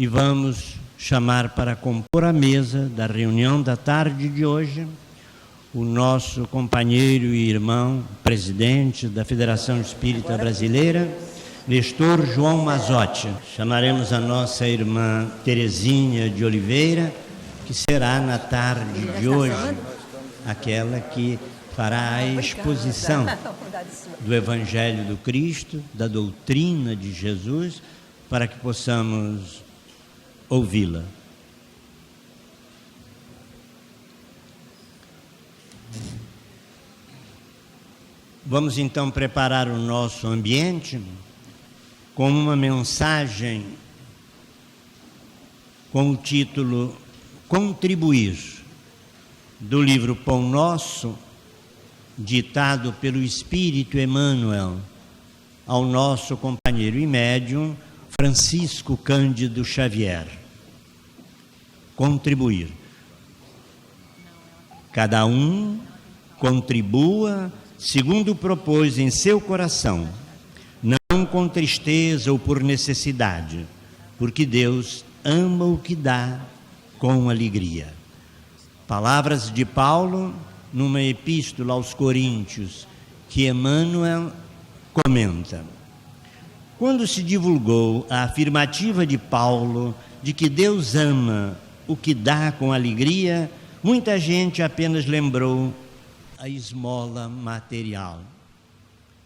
e vamos chamar para compor a mesa da reunião da tarde de hoje o nosso companheiro e irmão, presidente da Federação Espírita Brasileira, Nestor João Mazzotti. Chamaremos a nossa irmã Terezinha de Oliveira, que será na tarde de hoje aquela que fará a exposição do Evangelho do Cristo, da doutrina de Jesus, para que possamos ouvi-la. Vamos então preparar o nosso ambiente com uma mensagem com o título Contribuir, do livro Pão Nosso, ditado pelo Espírito Emmanuel ao nosso companheiro e médium Francisco Cândido Xavier. Contribuir. Cada um contribua segundo propôs em seu coração, não com tristeza ou por necessidade, porque Deus ama o que dá com alegria. Palavras de Paulo numa epístola aos Coríntios, que Emmanuel comenta. Quando se divulgou a afirmativa de Paulo de que Deus ama o que dá com alegria, muita gente apenas lembrou a esmola material.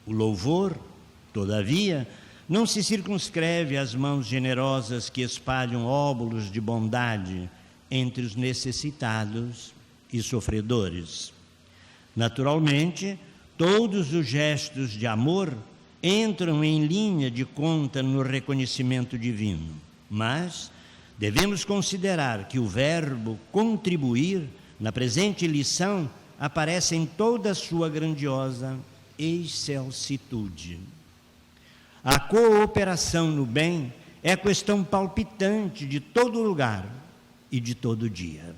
O louvor, todavia, não se circunscreve às mãos generosas que espalham óbolos de bondade entre os necessitados e sofredores. Naturalmente, todos os gestos de amor entram em linha de conta no reconhecimento divino, mas devemos considerar que o verbo contribuir, na presente lição, aparece em toda a sua grandiosa excelsitude. A cooperação no bem é questão palpitante de todo lugar e de todo dia.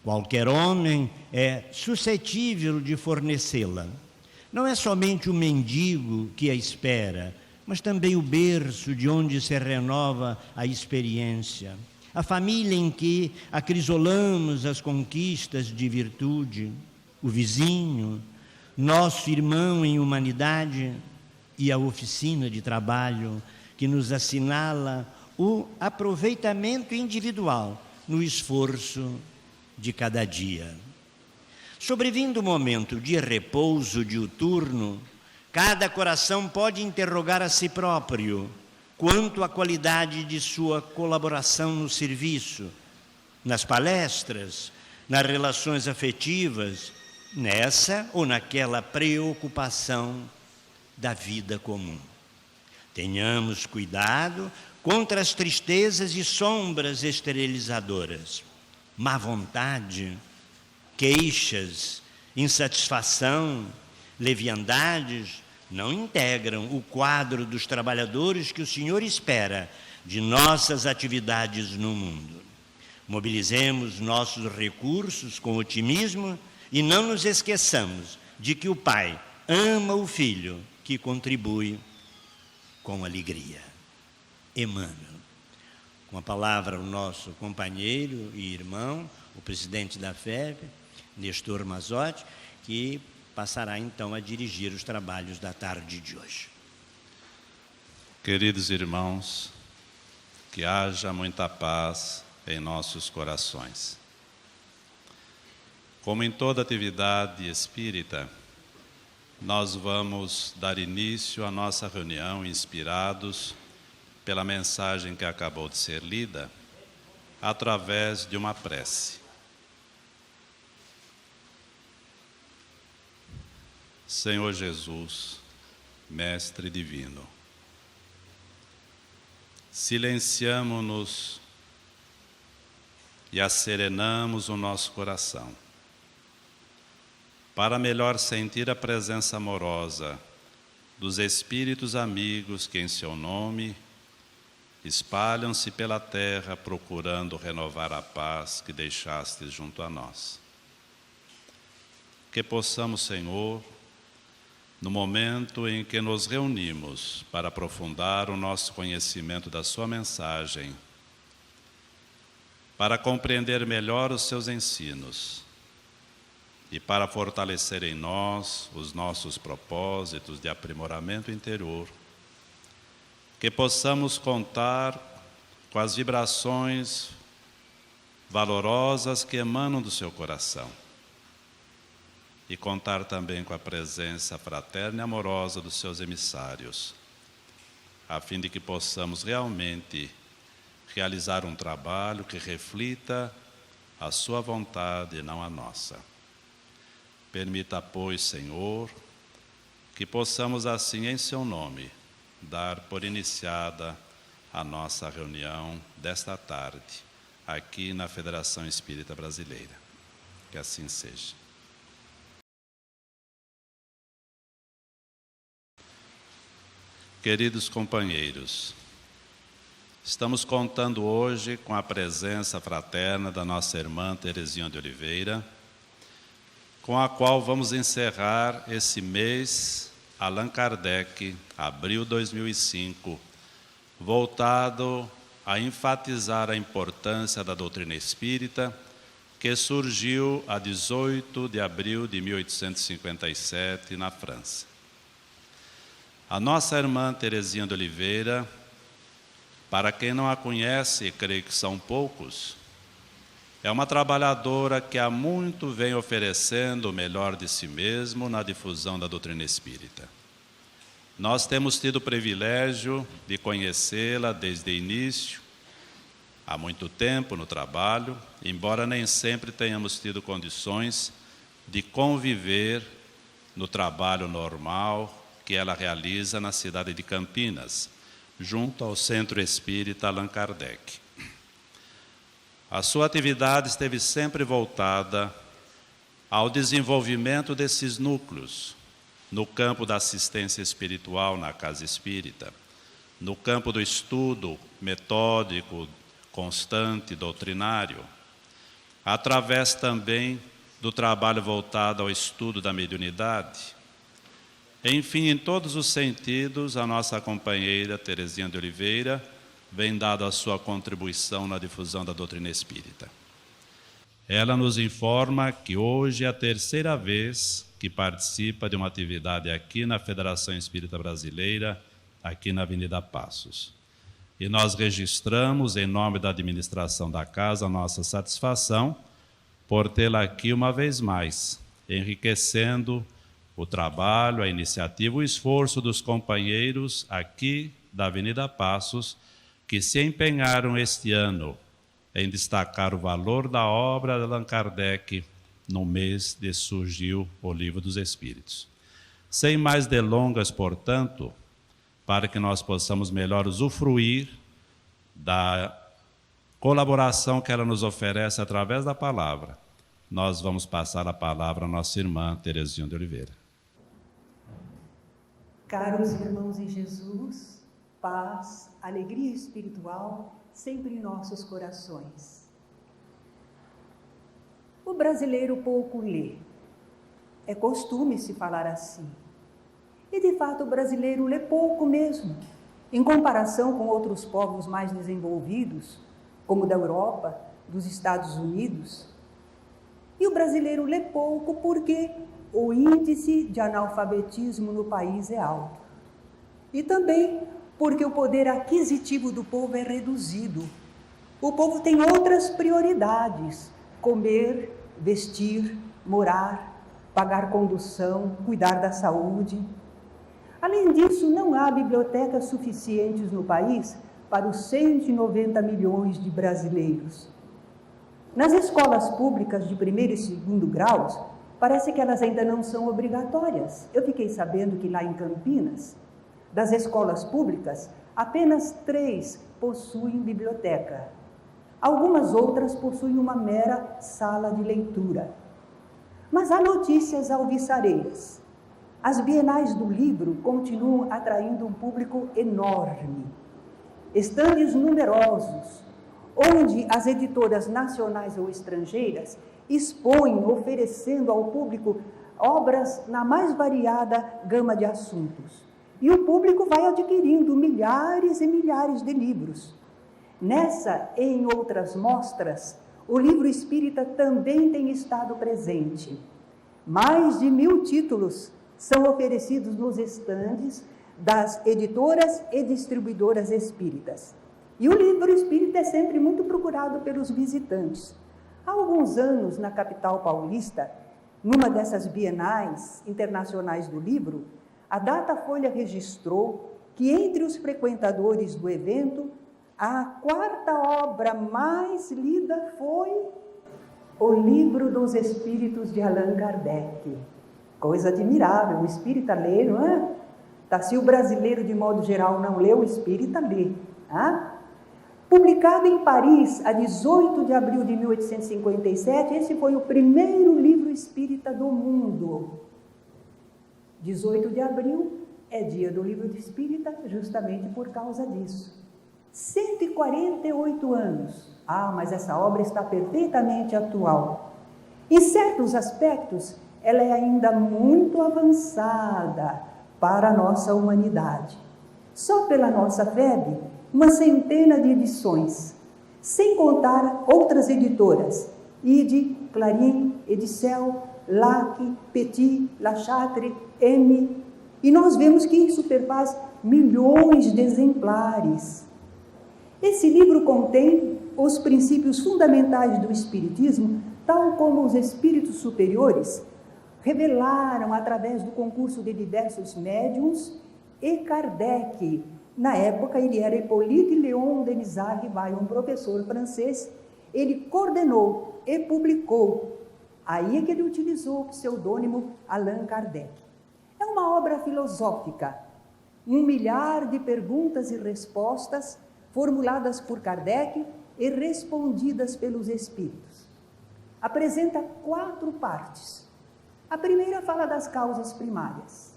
Qualquer homem é suscetível de fornecê-la. Não é somente o mendigo que a espera, mas também o berço de onde se renova a experiência, a família em que acrisolamos as conquistas de virtude, o vizinho, nosso irmão em humanidade e a oficina de trabalho que nos assinala o aproveitamento individual no esforço de cada dia. Sobrevindo o momento de repouso diuturno, cada coração pode interrogar a si próprio quanto à qualidade de sua colaboração no serviço, nas palestras, nas relações afetivas, nessa ou naquela preocupação da vida comum. Tenhamos cuidado contra as tristezas e sombras esterilizadoras. Má vontade, queixas, insatisfação, leviandades não integram o quadro dos trabalhadores que o Senhor espera de nossas atividades no mundo. Mobilizemos nossos recursos com otimismo e não nos esqueçamos de que o Pai ama o Filho que contribui com alegria. Emmanuel. Com a palavra o nosso companheiro e irmão, o presidente da FEB, Nestor Mazzotti, que passará então a dirigir os trabalhos da tarde de hoje. Queridos irmãos, que haja muita paz em nossos corações. Como em toda atividade espírita, nós vamos dar início à nossa reunião inspirados pela mensagem que acabou de ser lida, através de uma prece. Senhor Jesus, Mestre Divino, silenciamo-nos e asserenamos o nosso coração, para melhor sentir a presença amorosa dos Espíritos amigos que em seu nome espalham-se pela terra procurando renovar a paz que deixastes junto a nós. Que possamos, Senhor, no momento em que nos reunimos para aprofundar o nosso conhecimento da sua mensagem, para compreender melhor os seus ensinos e para fortalecer em nós os nossos propósitos de aprimoramento interior, que possamos contar com as vibrações valorosas que emanam do seu coração e contar também com a presença fraterna e amorosa dos seus emissários, a fim de que possamos realmente realizar um trabalho que reflita a sua vontade e não a nossa. Permita, pois, Senhor, que possamos assim, em seu nome, dar por iniciada a nossa reunião desta tarde, aqui na Federação Espírita Brasileira. Que assim seja. Queridos companheiros, estamos contando hoje com a presença fraterna da nossa irmã Terezinha de Oliveira, com a qual vamos encerrar esse mês Allan Kardec, abril 2005, voltado a enfatizar a importância da doutrina espírita, que surgiu a 18 de abril de 1857 na França. A nossa irmã Terezinha de Oliveira, para quem não a conhece, e creio que são poucos, é uma trabalhadora que há muito vem oferecendo o melhor de si mesmo na difusão da doutrina espírita. Nós temos tido o privilégio de conhecê-la desde o início, há muito tempo no trabalho, embora nem sempre tenhamos tido condições de conviver no trabalho normal que ela realiza na cidade de Campinas, junto ao Centro Espírita Allan Kardec. A sua atividade esteve sempre voltada ao desenvolvimento desses núcleos, no campo da assistência espiritual na casa espírita, no campo do estudo metódico, constante, doutrinário, através também do trabalho voltado ao estudo da mediunidade. Enfim, em todos os sentidos, a nossa companheira Terezinha de Oliveira vem dado a sua contribuição na difusão da doutrina espírita. Ela nos informa que hoje é a terceira vez que participa de uma atividade aqui na Federação Espírita Brasileira, aqui na Avenida Passos. E nós registramos, em nome da administração da casa, a nossa satisfação por tê-la aqui uma vez mais, enriquecendo o trabalho, a iniciativa, o esforço dos companheiros aqui da Avenida Passos, que se empenharam este ano em destacar o valor da obra de Allan Kardec no mês de surgiu o Livro dos Espíritos. Sem mais delongas, portanto, para que nós possamos melhor usufruir da colaboração que ela nos oferece através da palavra, nós vamos passar a palavra à nossa irmã Terezinha de Oliveira. Caros irmãos em Jesus, paz, alegria espiritual sempre em nossos corações. O brasileiro pouco lê. É costume se falar assim. E de fato o brasileiro lê pouco mesmo, em comparação com outros povos mais desenvolvidos, como da Europa, dos Estados Unidos. E o brasileiro lê pouco porque o índice de analfabetismo no país é alto. E também porque o poder aquisitivo do povo é reduzido. O povo tem outras prioridades: comer, vestir, morar, pagar condução, cuidar da saúde. Além disso, não há bibliotecas suficientes no país para os 190 milhões de brasileiros. Nas escolas públicas de primeiro e segundo graus, parece que elas ainda não são obrigatórias. Eu fiquei sabendo que lá em Campinas, das escolas públicas, apenas 3 possuem biblioteca. Algumas outras possuem uma mera sala de leitura. Mas há notícias alvissareiras. As bienais do livro continuam atraindo um público enorme. Estandes numerosos, onde as editoras nacionais ou estrangeiras expõem, oferecendo ao público obras na mais variada gama de assuntos. E o público vai adquirindo milhares e milhares de livros. Nessa e em outras mostras, o livro espírita também tem estado presente. Mais de 1000 títulos são oferecidos nos estandes das editoras e distribuidoras espíritas. E o livro espírita é sempre muito procurado pelos visitantes. Há alguns anos, na capital paulista, numa dessas bienais internacionais do livro, a Datafolha registrou que entre os frequentadores do evento, a 4ª obra mais lida foi O Livro dos Espíritos de Allan Kardec. Coisa admirável, o espírita lê, não é? Tá, se o brasileiro, de modo geral, não lê, o espírita lê. Publicado em Paris, a 18 de abril de 1857, esse foi o primeiro livro espírita do mundo. 18 de abril é dia do livro espírita, justamente por causa disso. 148 anos. Mas essa obra está perfeitamente atual. Em certos aspectos, ela é ainda muito avançada para a nossa humanidade. Só pela nossa FEB, uma centena de edições, sem contar outras editoras, IDE, Clarim, Edicel, Lac, Petit, La Chatre, M, e nós vemos que isso superfaz milhões de exemplares. Esse livro contém os princípios fundamentais do Espiritismo, tal como os espíritos superiores revelaram através do concurso de diversos médiuns e Kardec. Na época, ele era Hippolyte Léon Denisard Rivail, um professor francês. Ele coordenou e publicou. Aí é que ele utilizou o pseudônimo Allan Kardec. É uma obra filosófica, 1 milhar de perguntas e respostas formuladas por Kardec e respondidas pelos espíritos. Apresenta 4 partes. A primeira fala das causas primárias: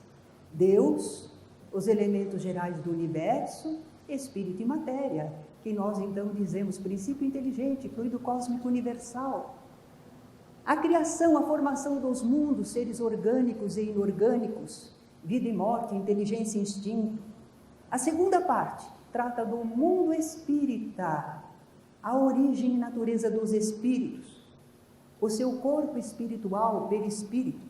Deus, os elementos gerais do universo, espírito e matéria, que nós então dizemos princípio inteligente, fluido cósmico universal. A criação, a formação dos mundos, seres orgânicos e inorgânicos, vida e morte, inteligência e instinto. A segunda parte trata do mundo espírita, a origem e natureza dos espíritos, o seu corpo espiritual, perispírito,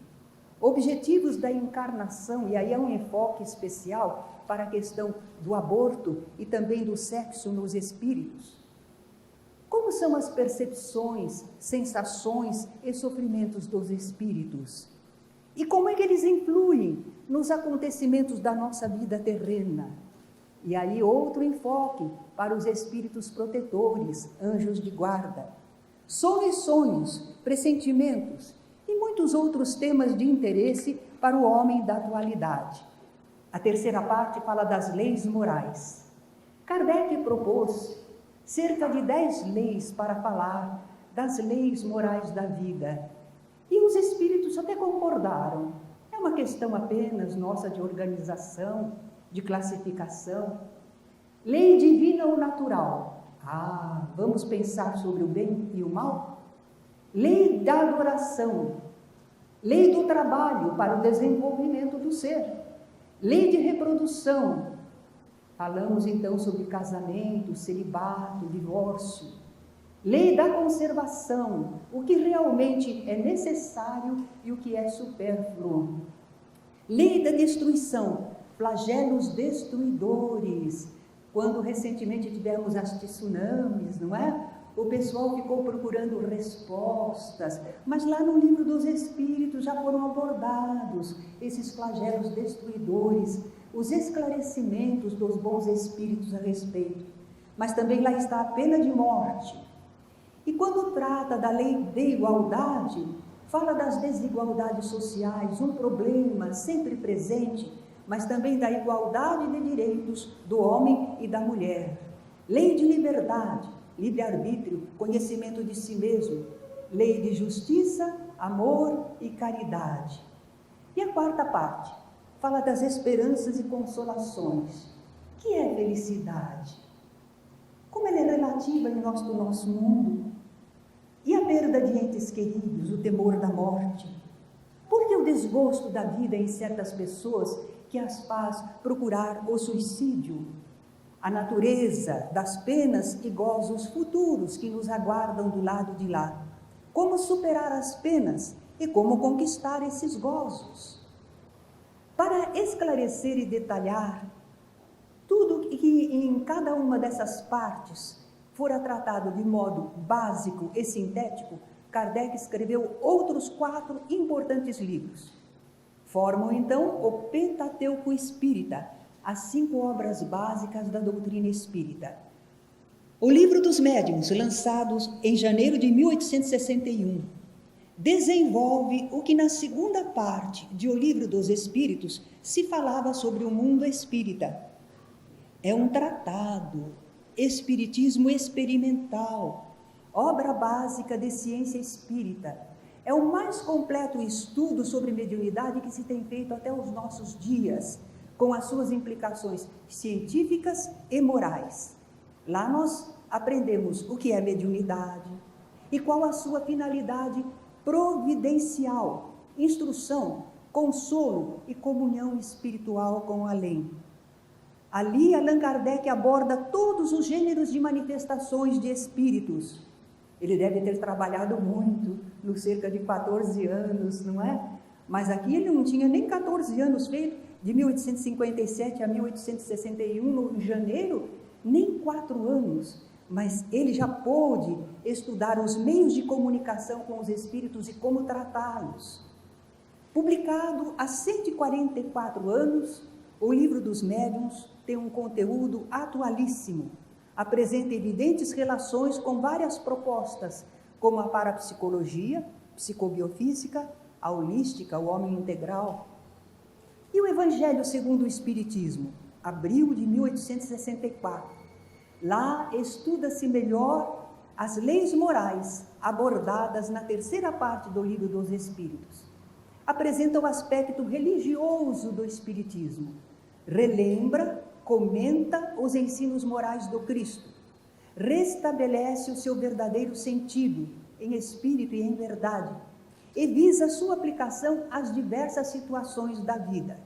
objetivos da encarnação, e aí há um enfoque especial para a questão do aborto e também do sexo nos espíritos. Como são as percepções, sensações e sofrimentos dos espíritos? E como é que eles influem nos acontecimentos da nossa vida terrena? E aí outro enfoque para os espíritos protetores, anjos de guarda. Sonhos, pressentimentos e muitos outros temas de interesse para o homem da atualidade. A terceira parte fala das leis morais. Kardec propôs cerca de 10 leis para falar das leis morais da vida. E os espíritos até concordaram. É uma questão apenas nossa de organização, de classificação. Lei divina ou natural? Vamos pensar sobre o bem e o mal? Lei da adoração. Lei do trabalho para o desenvolvimento do ser. Lei de reprodução. Falamos então sobre casamento, celibato, divórcio. Lei da conservação, o que realmente é necessário e o que é supérfluo. Lei da destruição, flagelos destruidores. Quando recentemente tivemos as tsunamis, não é? O pessoal ficou procurando respostas, mas lá no livro dos Espíritos já foram abordados esses flagelos destruidores, os esclarecimentos dos bons espíritos a respeito. Mas também lá está a pena de morte. E quando trata da lei de igualdade, fala das desigualdades sociais, um problema sempre presente, mas também da igualdade de direitos do homem e da mulher. Lei de liberdade, livre-arbítrio, conhecimento de si mesmo. Lei de justiça, amor e caridade. E a quarta parte fala das esperanças e consolações. O que é felicidade? Como ela é relativa no nosso mundo? E a perda de entes queridos, o temor da morte? Por que o desgosto da vida em certas pessoas que as faz procurar o suicídio? a natureza das penas e gozos futuros que nos aguardam do lado de lá, como superar as penas e como conquistar esses gozos. Para esclarecer e detalhar tudo que em cada uma dessas partes fora tratado de modo básico e sintético, Kardec escreveu outros 4 importantes livros. Formam então o Pentateuco Espírita, as 5 obras básicas da doutrina espírita. O Livro dos Médiuns, lançado em janeiro de 1861, desenvolve o que na segunda parte de O Livro dos Espíritos se falava sobre o mundo espírita. É um tratado, Espiritismo Experimental, obra básica de ciência espírita. É o mais completo estudo sobre mediunidade que se tem feito até os nossos dias, com as suas implicações científicas e morais. Lá nós aprendemos o que é mediunidade e qual a sua finalidade providencial, instrução, consolo e comunhão espiritual com o além. Ali, Allan Kardec aborda todos os gêneros de manifestações de espíritos. Ele deve ter trabalhado muito, nos cerca de 14 anos, não é? Mas aqui ele não tinha nem 14 anos feito, de 1857 a 1861, no janeiro, nem 4 anos. Mas ele já pôde estudar os meios de comunicação com os espíritos e como tratá-los. Publicado há 144 anos, o Livro dos Médiuns tem um conteúdo atualíssimo, apresenta evidentes relações com várias propostas, como a parapsicologia, psicobiofísica, a holística, o homem integral. E o Evangelho segundo o Espiritismo, abril de 1864. Lá estuda-se melhor as leis morais abordadas na terceira parte do Livro dos Espíritos. Apresenta o aspecto religioso do Espiritismo, relembra, comenta os ensinos morais do Cristo, restabelece o seu verdadeiro sentido em espírito e em verdade e visa sua aplicação às diversas situações da vida.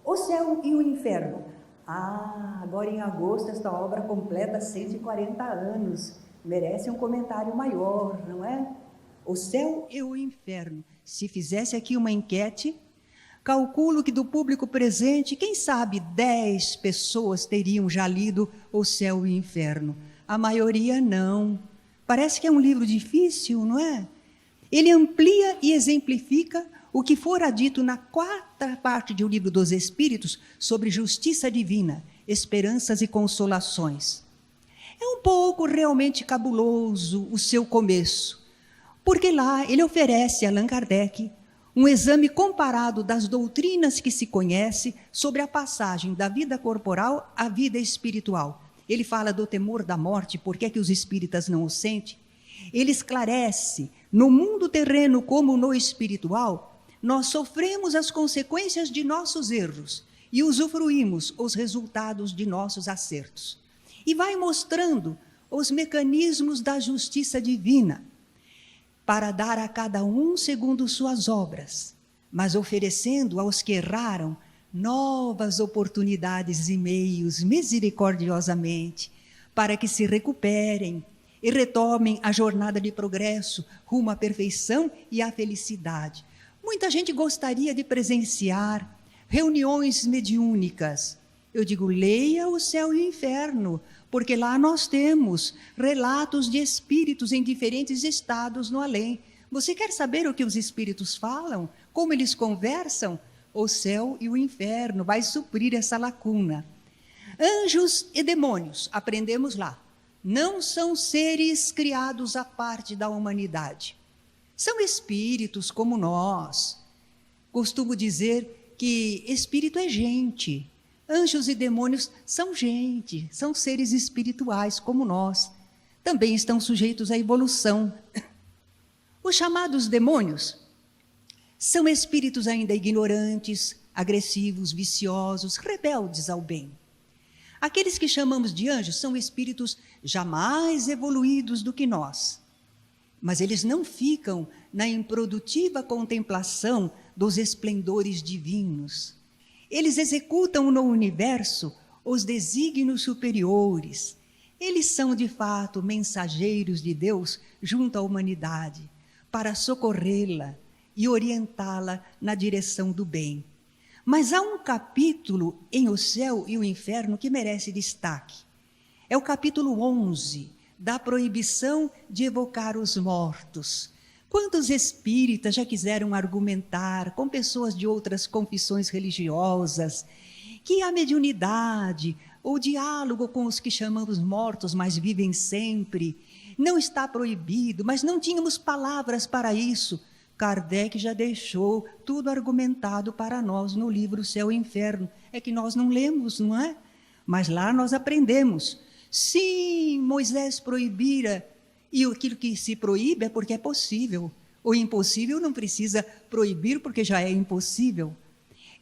O céu e o inferno. Agora em agosto esta obra completa 140 anos, merece um comentário maior, não é? O céu e o inferno. Se fizesse aqui uma enquete, calculo que do público presente, quem sabe 10 pessoas teriam já lido O Céu e o Inferno. A maioria não. Parece que é um livro difícil, não é? Ele amplia e exemplifica o que fora dito na 4ª parte do Livro dos Espíritos sobre justiça divina, esperanças e consolações. É um pouco realmente cabuloso o seu começo, porque lá ele oferece a Allan Kardec um exame comparado das doutrinas que se conhece sobre a passagem da vida corporal à vida espiritual. Ele fala do temor da morte, por que os espíritas não o sentem? Ele esclarece, no mundo terreno como no espiritual, nós sofremos as consequências de nossos erros e usufruímos os resultados de nossos acertos. E vai mostrando os mecanismos da justiça divina, para dar a cada um segundo suas obras, mas oferecendo aos que erraram novas oportunidades e meios misericordiosamente, para que se recuperem e retomem a jornada de progresso rumo à perfeição e à felicidade. Muita gente gostaria de presenciar reuniões mediúnicas. Eu digo, leia O Céu e o Inferno, porque lá nós temos relatos de espíritos em diferentes estados no além. Você quer saber o que os espíritos falam? Como eles conversam? O céu e o inferno vai suprir essa lacuna. Anjos e demônios, aprendemos lá, não são seres criados à parte da humanidade. São espíritos como nós. Costumo dizer que espírito é gente. Anjos e demônios são gente, são seres espirituais como nós. Também estão sujeitos à evolução. Os chamados demônios são espíritos ainda ignorantes, agressivos, viciosos, rebeldes ao bem. Aqueles que chamamos de anjos são espíritos já mais evoluídos do que nós. Mas eles não ficam na improdutiva contemplação dos esplendores divinos. Eles executam no universo os desígnios superiores. Eles são, de fato, mensageiros de Deus junto à humanidade, para socorrê-la e orientá-la na direção do bem. Mas há um capítulo em O Céu e o Inferno que merece destaque. É o capítulo 11, da proibição de evocar os mortos. Quantos espíritas já quiseram argumentar com pessoas de outras confissões religiosas que a mediunidade, o diálogo com os que chamamos mortos, mas vivem sempre, não está proibido, mas não tínhamos palavras para isso. Kardec já deixou tudo argumentado para nós no livro Céu e Inferno. É que nós não lemos, não é? Mas lá nós aprendemos. Sim, Moisés proibira, e aquilo que se proíbe é porque é possível. O impossível não precisa proibir porque já é impossível.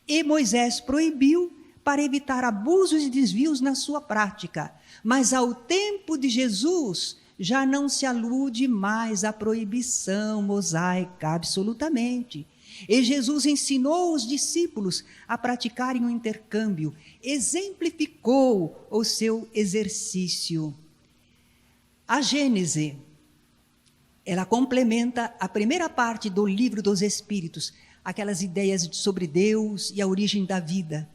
E Moisés proibiu para evitar abusos e desvios na sua prática. Mas ao tempo de Jesus, já não se alude mais à proibição mosaica, absolutamente. E Jesus ensinou os discípulos a praticarem o intercâmbio, exemplificou o seu exercício. A Gênese, ela complementa a primeira parte do Livro dos Espíritos, aquelas ideias sobre Deus e a origem da vida.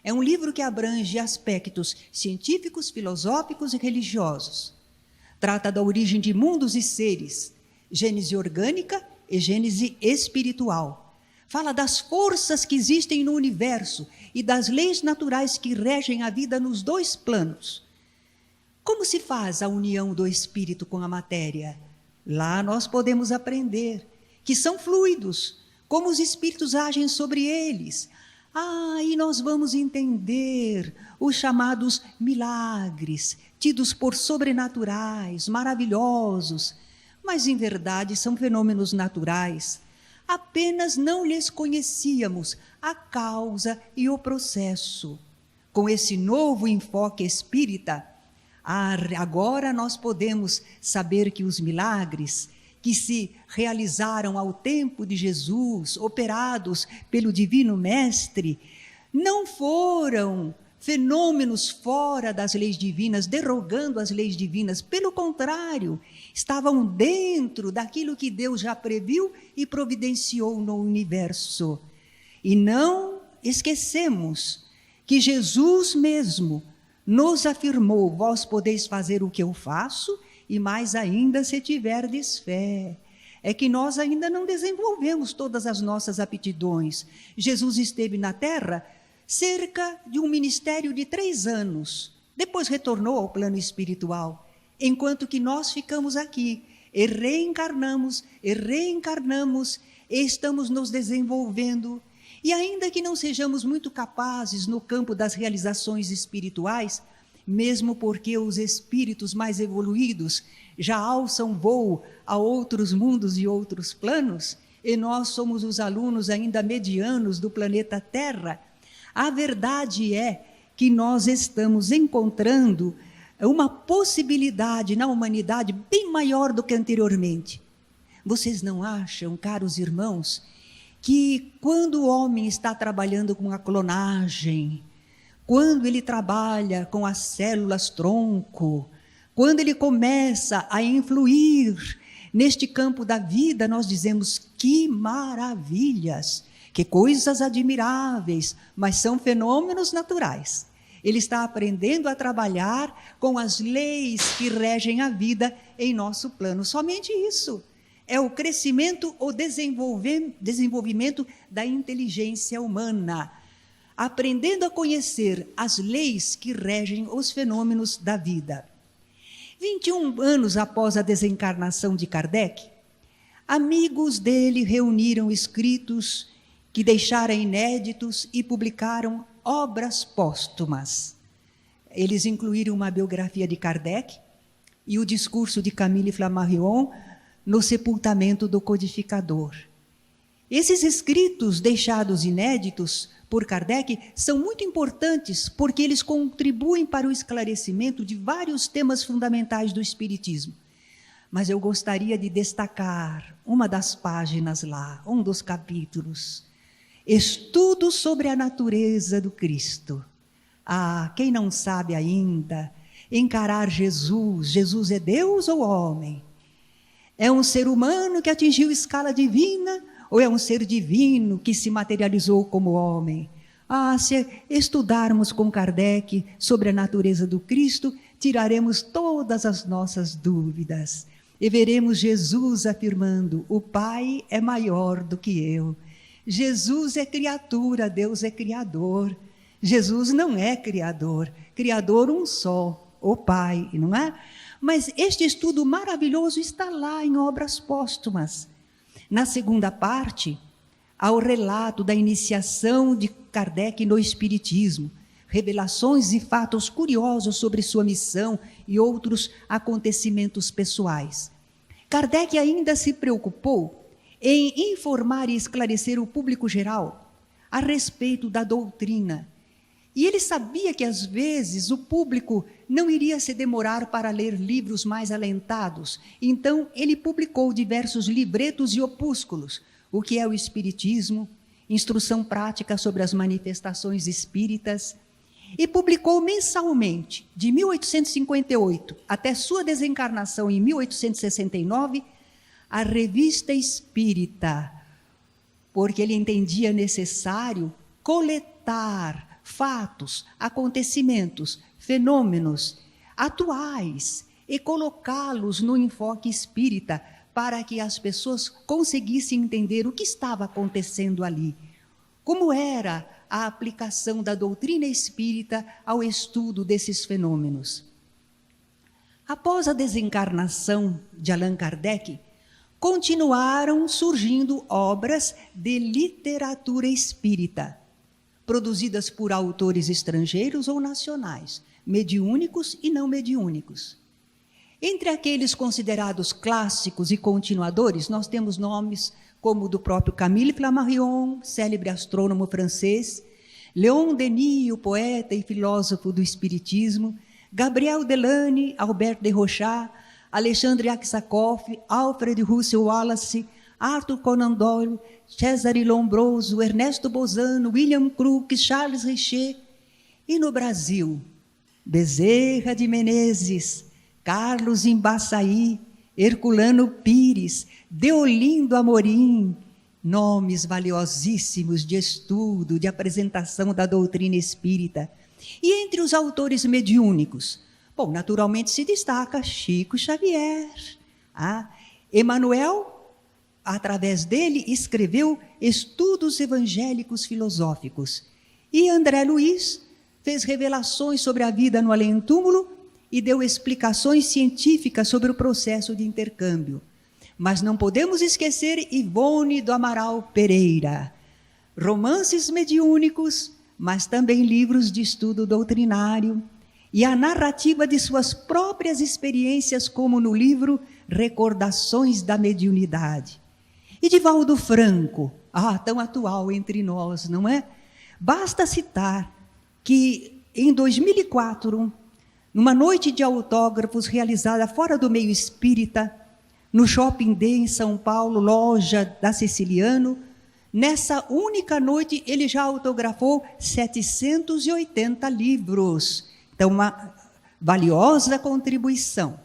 É um livro que abrange aspectos científicos, filosóficos e religiosos. Trata da origem de mundos e seres, gênese orgânica e gênese espiritual. Fala das forças que existem no universo e das leis naturais que regem a vida nos dois planos. Como se faz a união do espírito com a matéria? Lá nós podemos aprender que são fluidos, como os espíritos agem sobre eles. E nós vamos entender os chamados milagres, tidos por sobrenaturais, maravilhosos, mas em verdade são fenômenos naturais. Apenas não lhes conhecíamos a causa e o processo. Com esse novo enfoque espírita, agora nós podemos saber que os milagres que se realizaram ao tempo de Jesus, operados pelo Divino Mestre, não foram fenômenos fora das leis divinas, derrogando as leis divinas. Pelo contrário, estavam dentro daquilo que Deus já previu e providenciou no universo. E não esquecemos que Jesus mesmo nos afirmou: vós podeis fazer o que eu faço, e mais ainda se tiverdes fé. É que nós ainda não desenvolvemos todas as nossas aptidões. Jesus esteve na Terra cerca de um ministério de 3 anos. Depois retornou ao plano espiritual. Enquanto que nós ficamos aqui, e reencarnamos, e estamos nos desenvolvendo. E ainda que não sejamos muito capazes no campo das realizações espirituais, mesmo porque os espíritos mais evoluídos já alçam voo a outros mundos e outros planos, e nós somos os alunos ainda medianos do planeta Terra, a verdade é que nós estamos encontrando uma possibilidade na humanidade bem maior do que anteriormente. Vocês não acham, caros irmãos, que quando o homem está trabalhando com a clonagem, quando ele trabalha com as células tronco, quando ele começa a influir neste campo da vida, nós dizemos: que maravilhas, que coisas admiráveis, mas são fenômenos naturais. Ele está aprendendo a trabalhar com as leis que regem a vida em nosso plano. Somente isso. É o crescimento, o desenvolvimento da inteligência humana, aprendendo a conhecer as leis que regem os fenômenos da vida. 21 anos após a desencarnação de Kardec, amigos dele reuniram escritos que deixaram inéditos e publicaram obras póstumas. Eles incluíram uma biografia de Kardec e o discurso de Camille Flammarion no sepultamento do codificador. Esses escritos deixados inéditos por Kardec são muito importantes porque eles contribuem para o esclarecimento de vários temas fundamentais do Espiritismo. Mas eu gostaria de destacar uma das páginas lá, um dos capítulos. Estudo sobre a natureza do Cristo. quem não sabe ainda, encarar Jesus. Jesus é Deus ou homem? É um ser humano que atingiu escala divina ou é um ser divino que se materializou como homem? Se estudarmos com Kardec sobre a natureza do Cristo, tiraremos todas as nossas dúvidas e veremos Jesus afirmando: o Pai é maior do que eu. Jesus é criatura, Deus é criador. Jesus não é criador, criador um só, o Pai, não é? Mas este estudo maravilhoso está lá em Obras Póstumas. Na segunda parte, há o relato da iniciação de Kardec no Espiritismo, revelações e fatos curiosos sobre sua missão e outros acontecimentos pessoais. Kardec ainda se preocupou em informar e esclarecer o público geral a respeito da doutrina. E ele sabia que, às vezes, o público não iria se demorar para ler livros mais alentados. Então, ele publicou diversos livretos e opúsculos: o que é o Espiritismo, instrução prática sobre as manifestações espíritas, e publicou mensalmente, de 1858 até sua desencarnação em 1869, a Revista Espírita, porque ele entendia necessário coletar fatos, acontecimentos, fenômenos atuais e colocá-los no enfoque espírita para que as pessoas conseguissem entender o que estava acontecendo ali, como era a aplicação da doutrina espírita ao estudo desses fenômenos. Após a desencarnação de Allan Kardec, continuaram surgindo obras de literatura espírita, produzidas por autores estrangeiros ou nacionais, mediúnicos e não mediúnicos. Entre aqueles considerados clássicos e continuadores, nós temos nomes como o do próprio Camille Flammarion, célebre astrônomo francês, Léon Denis, o poeta e filósofo do Espiritismo, Gabriel Delany, Albert de Rochat, Alexandre Aksakov, Alfred Russel Wallace, Arthur Conan Doyle, Cesare Lombroso, Ernesto Bozano, William Crookes, Charles Richer. E no Brasil, Bezerra de Menezes, Carlos Embaçaí, Herculano Pires, Deolindo Amorim, nomes valiosíssimos de estudo, de apresentação da doutrina espírita. E entre os autores mediúnicos, naturalmente se destaca Chico Xavier. Emmanuel, através dele, escreveu Estudos Evangélicos Filosóficos. E André Luiz fez revelações sobre a vida no além-túmulo e deu explicações científicas sobre o processo de intercâmbio. Mas não podemos esquecer Ivone do Amaral Pereira. Romances mediúnicos, mas também livros de estudo doutrinário e a narrativa de suas próprias experiências, como no livro Recordações da Mediunidade. E Divaldo Franco, tão atual entre nós, não é? Basta citar que em 2004, numa noite de autógrafos realizada fora do meio espírita, no Shopping D em São Paulo, loja da Siciliano, nessa única noite ele já autografou 780 livros. Então, uma valiosa contribuição.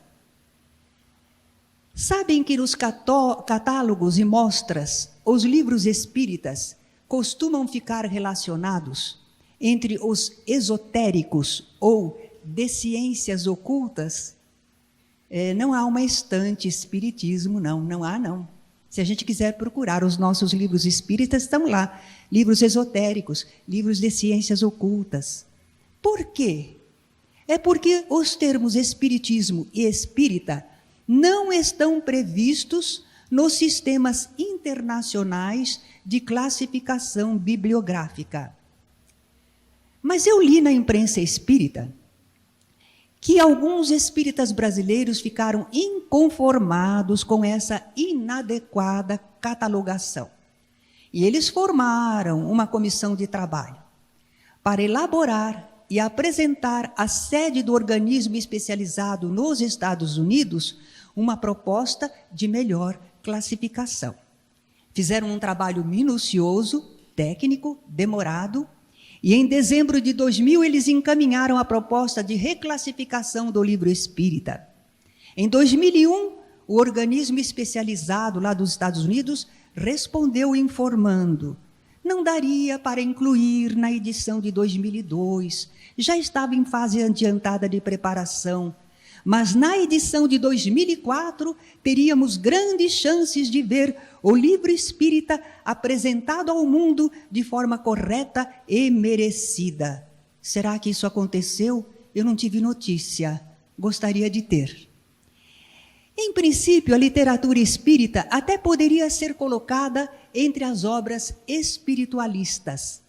Sabem que nos catálogos e mostras, os livros espíritas costumam ficar relacionados entre os esotéricos ou de ciências ocultas? Não há uma estante espiritismo, não há. Se a gente quiser procurar, os nossos livros espíritas estão lá, livros esotéricos, livros de ciências ocultas. Por quê? É porque os termos espiritismo e espírita não estão previstos nos sistemas internacionais de classificação bibliográfica. Mas eu li na imprensa espírita que alguns espíritas brasileiros ficaram inconformados com essa inadequada catalogação. E eles formaram uma comissão de trabalho para elaborar e apresentar à sede do organismo especializado nos Estados Unidos uma proposta de melhor classificação. Fizeram um trabalho minucioso, técnico, demorado, E em dezembro de 2000, eles encaminharam a proposta de reclassificação do livro espírita. Em 2001, o organismo especializado lá dos Estados Unidos respondeu informando: não daria para incluir na edição de 2002, já estava em fase adiantada de preparação, mas na edição de 2004 teríamos grandes chances de ver o livro espírita apresentado ao mundo de forma correta e merecida. Será que isso aconteceu? Eu não tive notícia, gostaria de ter. Em princípio, a literatura espírita até poderia ser colocada entre as obras espiritualistas,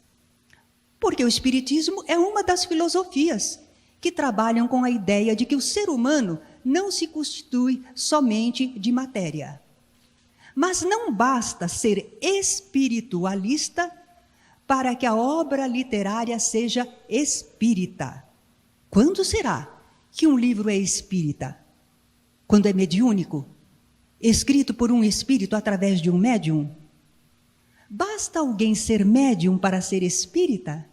porque o espiritismo é uma das filosofias que trabalham com a ideia de que o ser humano não se constitui somente de matéria. Mas não basta ser espiritualista para que a obra literária seja espírita. Quando será que um livro é espírita? Quando é mediúnico? Escrito por um espírito através de um médium? Basta alguém ser médium para ser espírita?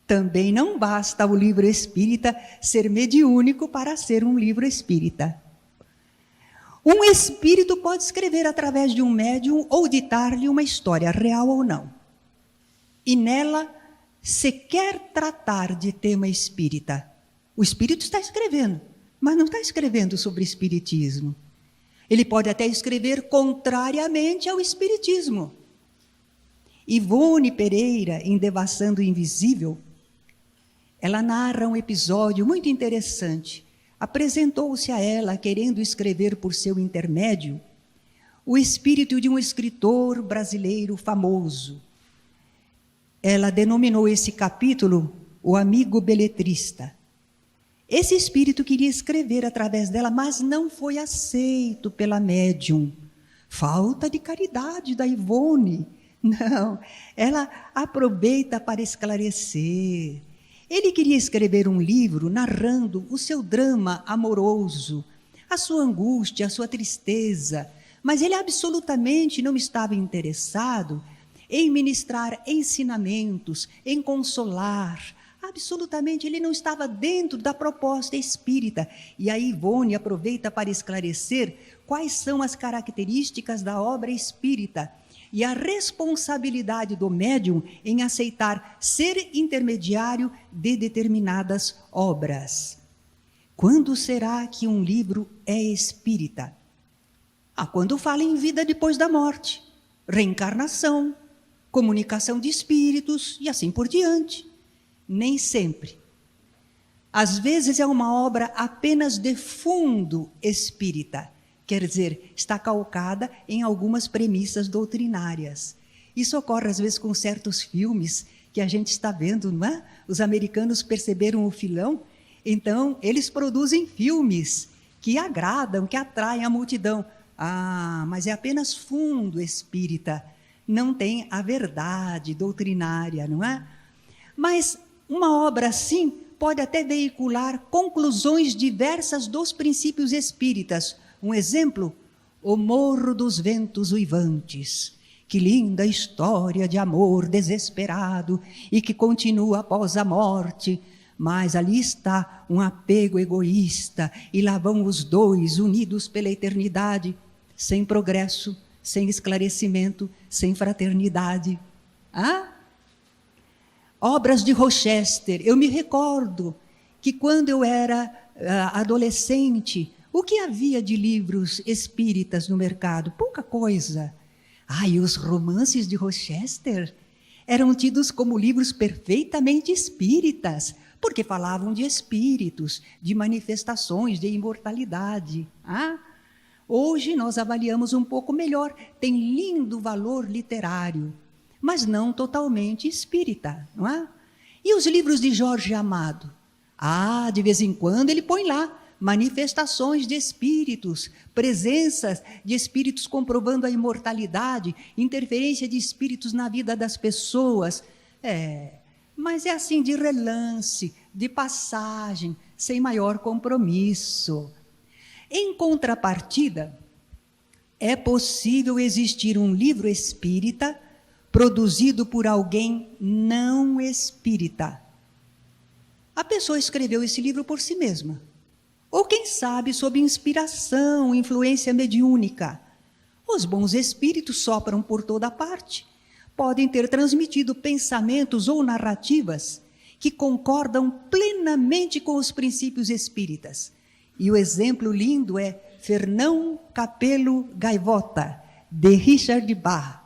Também não basta o livro espírita ser mediúnico para ser um livro espírita. Um espírito pode escrever através de um médium ou ditar-lhe uma história, real ou não. E nela, se quer tratar de tema espírita, o espírito está escrevendo, mas não está escrevendo sobre espiritismo. Ele pode até escrever contrariamente ao espiritismo. Ivone Pereira, em Devassando o Invisível, ela narra um episódio muito interessante. Apresentou-se a ela, querendo escrever por seu intermédio, o espírito de um escritor brasileiro famoso. Ela denominou esse capítulo O Amigo Beletrista. Esse espírito queria escrever através dela, mas não foi aceito pela médium. Falta de caridade da Ivone. Não, ela aproveita para esclarecer. Ele queria escrever um livro narrando o seu drama amoroso, a sua angústia, a sua tristeza, mas ele absolutamente não estava interessado em ministrar ensinamentos, em consolar. Absolutamente, ele não estava dentro da proposta espírita. E a Ivone aproveita para esclarecer quais são as características da obra espírita e a responsabilidade do médium em aceitar ser intermediário de determinadas obras. Quando será que um livro é espírita? Quando fala em vida depois da morte, reencarnação, comunicação de espíritos e assim por diante. Nem sempre. Às vezes é uma obra apenas de fundo espírita, quer dizer, está calcada em algumas premissas doutrinárias. Isso ocorre às vezes com certos filmes que a gente está vendo, não é? Os americanos perceberam o filão, então eles produzem filmes que agradam, que atraem a multidão. Mas é apenas fundo espírita, não tem a verdade doutrinária, não é? Mas uma obra assim pode até veicular conclusões diversas dos princípios espíritas. Um exemplo, O Morro dos Ventos Uivantes. Que linda história de amor desesperado e que continua após a morte. Mas ali está um apego egoísta e lá vão os dois unidos pela eternidade, sem progresso, sem esclarecimento, sem fraternidade. Obras de Rochester. Eu me recordo que quando eu era adolescente, o que havia de livros espíritas no mercado? Pouca coisa. E os romances de Rochester eram tidos como livros perfeitamente espíritas, porque falavam de espíritos, de manifestações, de imortalidade. Hoje nós avaliamos um pouco melhor, tem lindo valor literário, mas não totalmente espírita, não é? E os livros de Jorge Amado? De vez em quando ele põe lá manifestações de espíritos, presenças de espíritos comprovando a imortalidade, interferência de espíritos na vida das pessoas. Mas é assim de relance, de passagem, sem maior compromisso. Em contrapartida, é possível existir um livro espírita produzido por alguém não espírita. A pessoa escreveu esse livro por si mesma, ou quem sabe sob inspiração, influência mediúnica. Os bons espíritos sopram por toda parte, podem ter transmitido pensamentos ou narrativas que concordam plenamente com os princípios espíritas. E o exemplo lindo é Fernão Capelo Gaivota, de Richard Bach.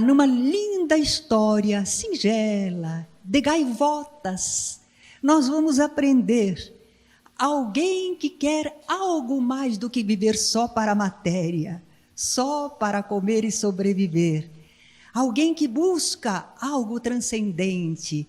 Numa linda história singela, de gaivotas, nós vamos aprender alguém que quer algo mais do que viver só para a matéria, só para comer e sobreviver. Alguém que busca algo transcendente.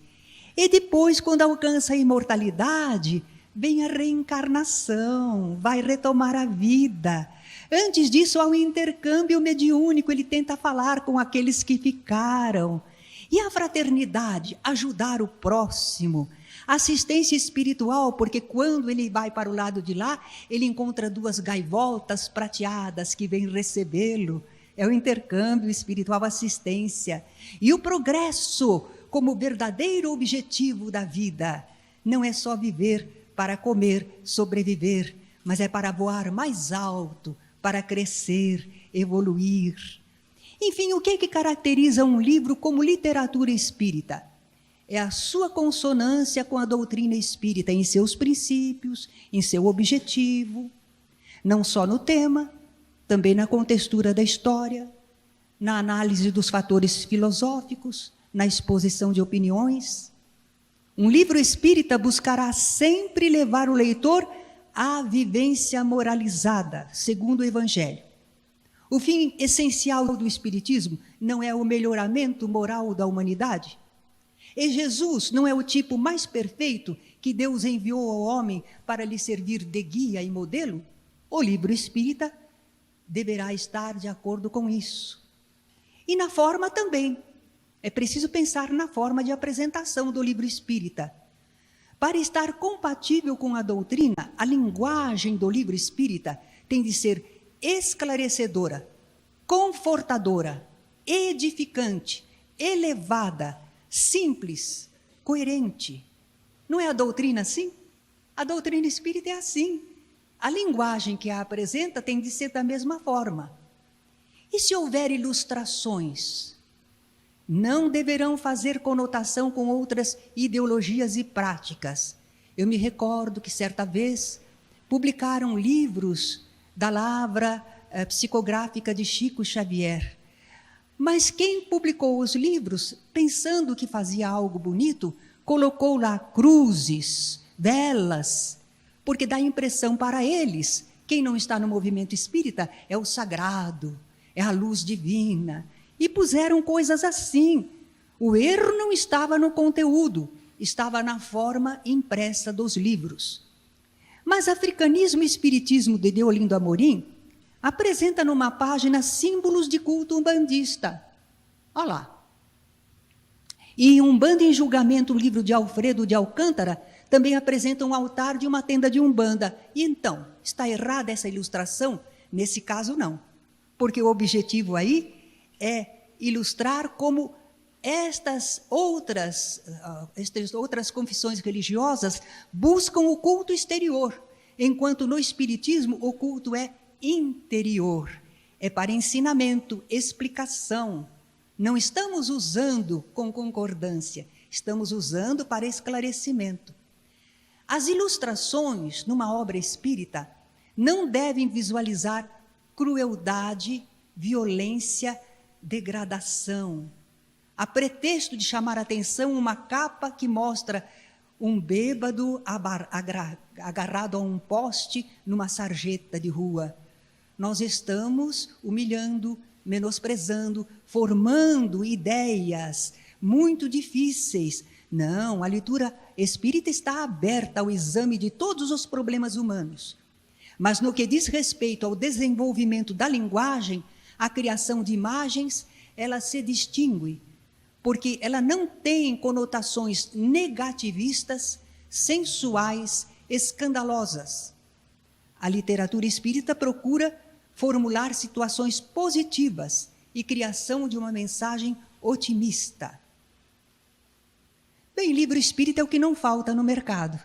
E depois, quando alcança a imortalidade, vem a reencarnação, vai retomar a vida. Antes disso, há um intercâmbio mediúnico, ele tenta falar com aqueles que ficaram. E a fraternidade, ajudar o próximo. Assistência espiritual, porque quando ele vai para o lado de lá, ele encontra duas gaivotas prateadas que vêm recebê-lo. É o intercâmbio espiritual, assistência. E o progresso como verdadeiro objetivo da vida. Não é só viver para comer, sobreviver, mas é para voar mais alto, para crescer, evoluir. Enfim, o que é que caracteriza um livro como literatura espírita? É a sua consonância com a doutrina espírita em seus princípios, em seu objetivo, não só no tema, também na contextura da história, na análise dos fatores filosóficos, na exposição de opiniões. Um livro espírita buscará sempre levar o leitor à vivência moralizada, segundo o Evangelho. O fim essencial do espiritismo não é o melhoramento moral da humanidade? E Jesus não é o tipo mais perfeito que Deus enviou ao homem para lhe servir de guia e modelo? O livro espírita deverá estar de acordo com isso. E na forma também. É preciso pensar na forma de apresentação do livro espírita. Para estar compatível com a doutrina, a linguagem do livro espírita tem de ser esclarecedora, confortadora, edificante, elevada, simples, coerente. Não é a doutrina assim? A doutrina espírita é assim. A linguagem que a apresenta tem de ser da mesma forma. E se houver ilustrações, não deverão fazer conotação com outras ideologias e práticas. Eu me recordo que certa vez publicaram livros da lavra psicográfica de Chico Xavier. Mas quem publicou os livros, pensando que fazia algo bonito, colocou lá cruzes, velas, porque dá impressão para eles, quem não está no movimento espírita é o sagrado, é a luz divina. E puseram coisas assim. O erro não estava no conteúdo, estava na forma impressa dos livros. Mas Africanismo e Espiritismo de Deolindo Amorim apresenta numa página símbolos de culto umbandista. Olha lá. E Umbanda em Julgamento, o livro de Alfredo de Alcântara, também apresenta um altar de uma tenda de Umbanda. E então, está errada essa ilustração? Nesse caso, não. Porque o objetivo aí é ilustrar como estas outras confissões religiosas buscam o culto exterior, enquanto no Espiritismo o culto é interior, é para ensinamento, explicação. Não estamos usando com concordância, estamos usando para esclarecimento. As ilustrações numa obra espírita não devem visualizar crueldade, violência, degradação. A pretexto de chamar a atenção, uma capa que mostra um bêbado agarrado a um poste numa sarjeta de rua. Nós estamos humilhando, menosprezando, formando ideias muito difíceis. Não, a leitura espírita está aberta ao exame de todos os problemas humanos. Mas no que diz respeito ao desenvolvimento da linguagem, a criação de imagens, ela se distingue, porque ela não tem conotações negativistas, sensuais, escandalosas. A literatura espírita procura formular situações positivas e criação de uma mensagem otimista. Bem, livro espírita é o que não falta no mercado.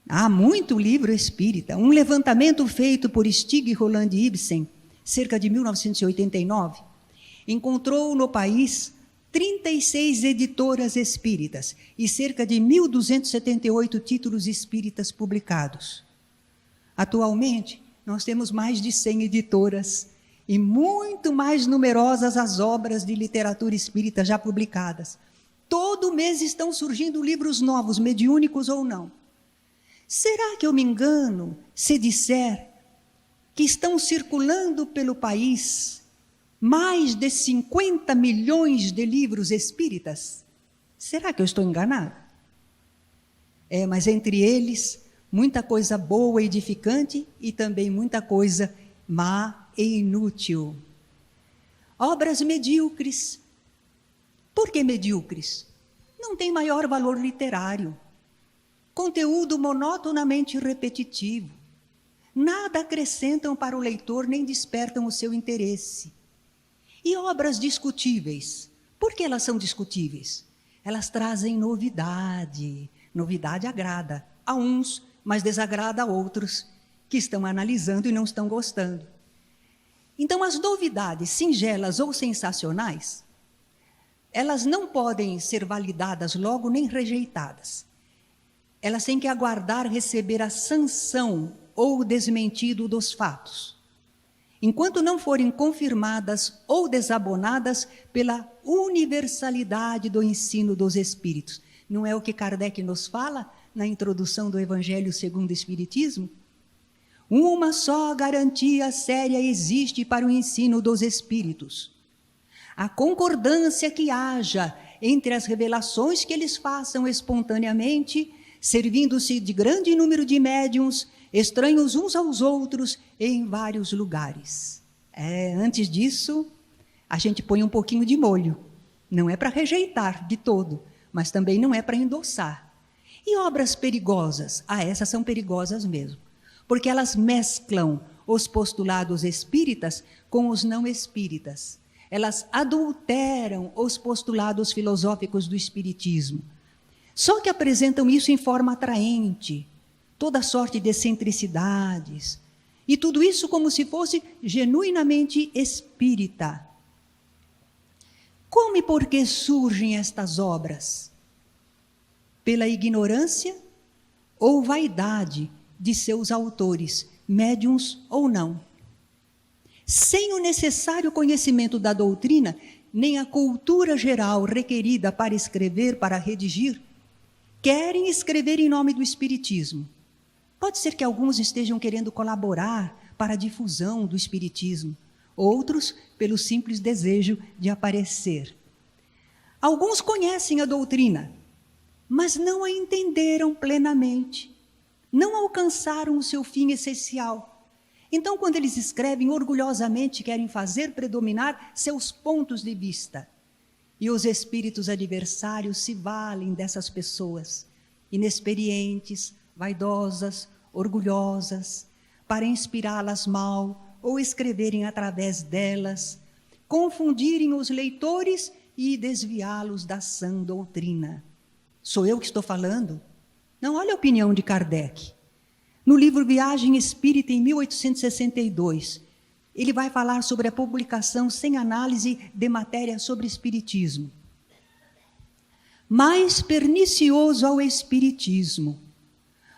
Há muito livro espírita. Um levantamento feito por Stig Roland Ibsen, cerca de 1989, encontrou no país 36 editoras espíritas e cerca de 1.278 títulos espíritas publicados. Atualmente, nós temos mais de 100 editoras e muito mais numerosas as obras de literatura espírita já publicadas. Todo mês estão surgindo livros novos, mediúnicos ou não. Será que eu me engano se disser que estão circulando pelo país mais de 50 milhões de livros espíritas? Será que eu estou enganado? Mas entre eles, muita coisa boa e edificante e também muita coisa má e inútil. Obras medíocres. Por que medíocres? Não tem maior valor literário. Conteúdo monotonamente repetitivo. Nada acrescentam para o leitor nem despertam o seu interesse. E obras discutíveis. Por que elas são discutíveis? Elas trazem novidade. Novidade agrada a uns, mas desagrada a outros que estão analisando e não estão gostando. Então, as novidades singelas ou sensacionais, elas não podem ser validadas logo nem rejeitadas. Elas têm que aguardar receber a sanção ou o desmentido dos fatos. Enquanto não forem confirmadas ou desabonadas pela universalidade do ensino dos Espíritos. Não é o que Kardec nos fala na introdução do Evangelho segundo o Espiritismo? Uma só garantia séria existe para o ensino dos Espíritos. A concordância que haja entre as revelações que eles façam espontaneamente, servindo-se de grande número de médiuns, estranhos uns aos outros, em vários lugares. Antes disso, a gente põe um pouquinho de molho. Não é para rejeitar de todo, mas também não é para endossar. E obras perigosas? Essas são perigosas mesmo, porque elas mesclam os postulados espíritas com os não espíritas. Elas adulteram os postulados filosóficos do espiritismo. Só que apresentam isso em forma atraente, toda sorte de excentricidades, e tudo isso como se fosse genuinamente espírita. Como e por que surgem estas obras? Pela ignorância ou vaidade de seus autores, médiuns ou não. Sem o necessário conhecimento da doutrina, nem a cultura geral requerida para escrever, para redigir, querem escrever em nome do Espiritismo. Pode ser que alguns estejam querendo colaborar para a difusão do Espiritismo, outros pelo simples desejo de aparecer. Alguns conhecem a doutrina, mas não a entenderam plenamente, não alcançaram o seu fim essencial. Então, quando eles escrevem, orgulhosamente querem fazer predominar seus pontos de vista. E os espíritos adversários se valem dessas pessoas, inexperientes, vaidosas, orgulhosas, para inspirá-las mal ou escreverem através delas, confundirem os leitores e desviá-los da sã doutrina. Sou eu que estou falando? Não, olha a opinião de Kardec. No livro Viagem Espírita, em 1862, ele vai falar sobre a publicação sem análise de matéria sobre espiritismo. Mais pernicioso ao espiritismo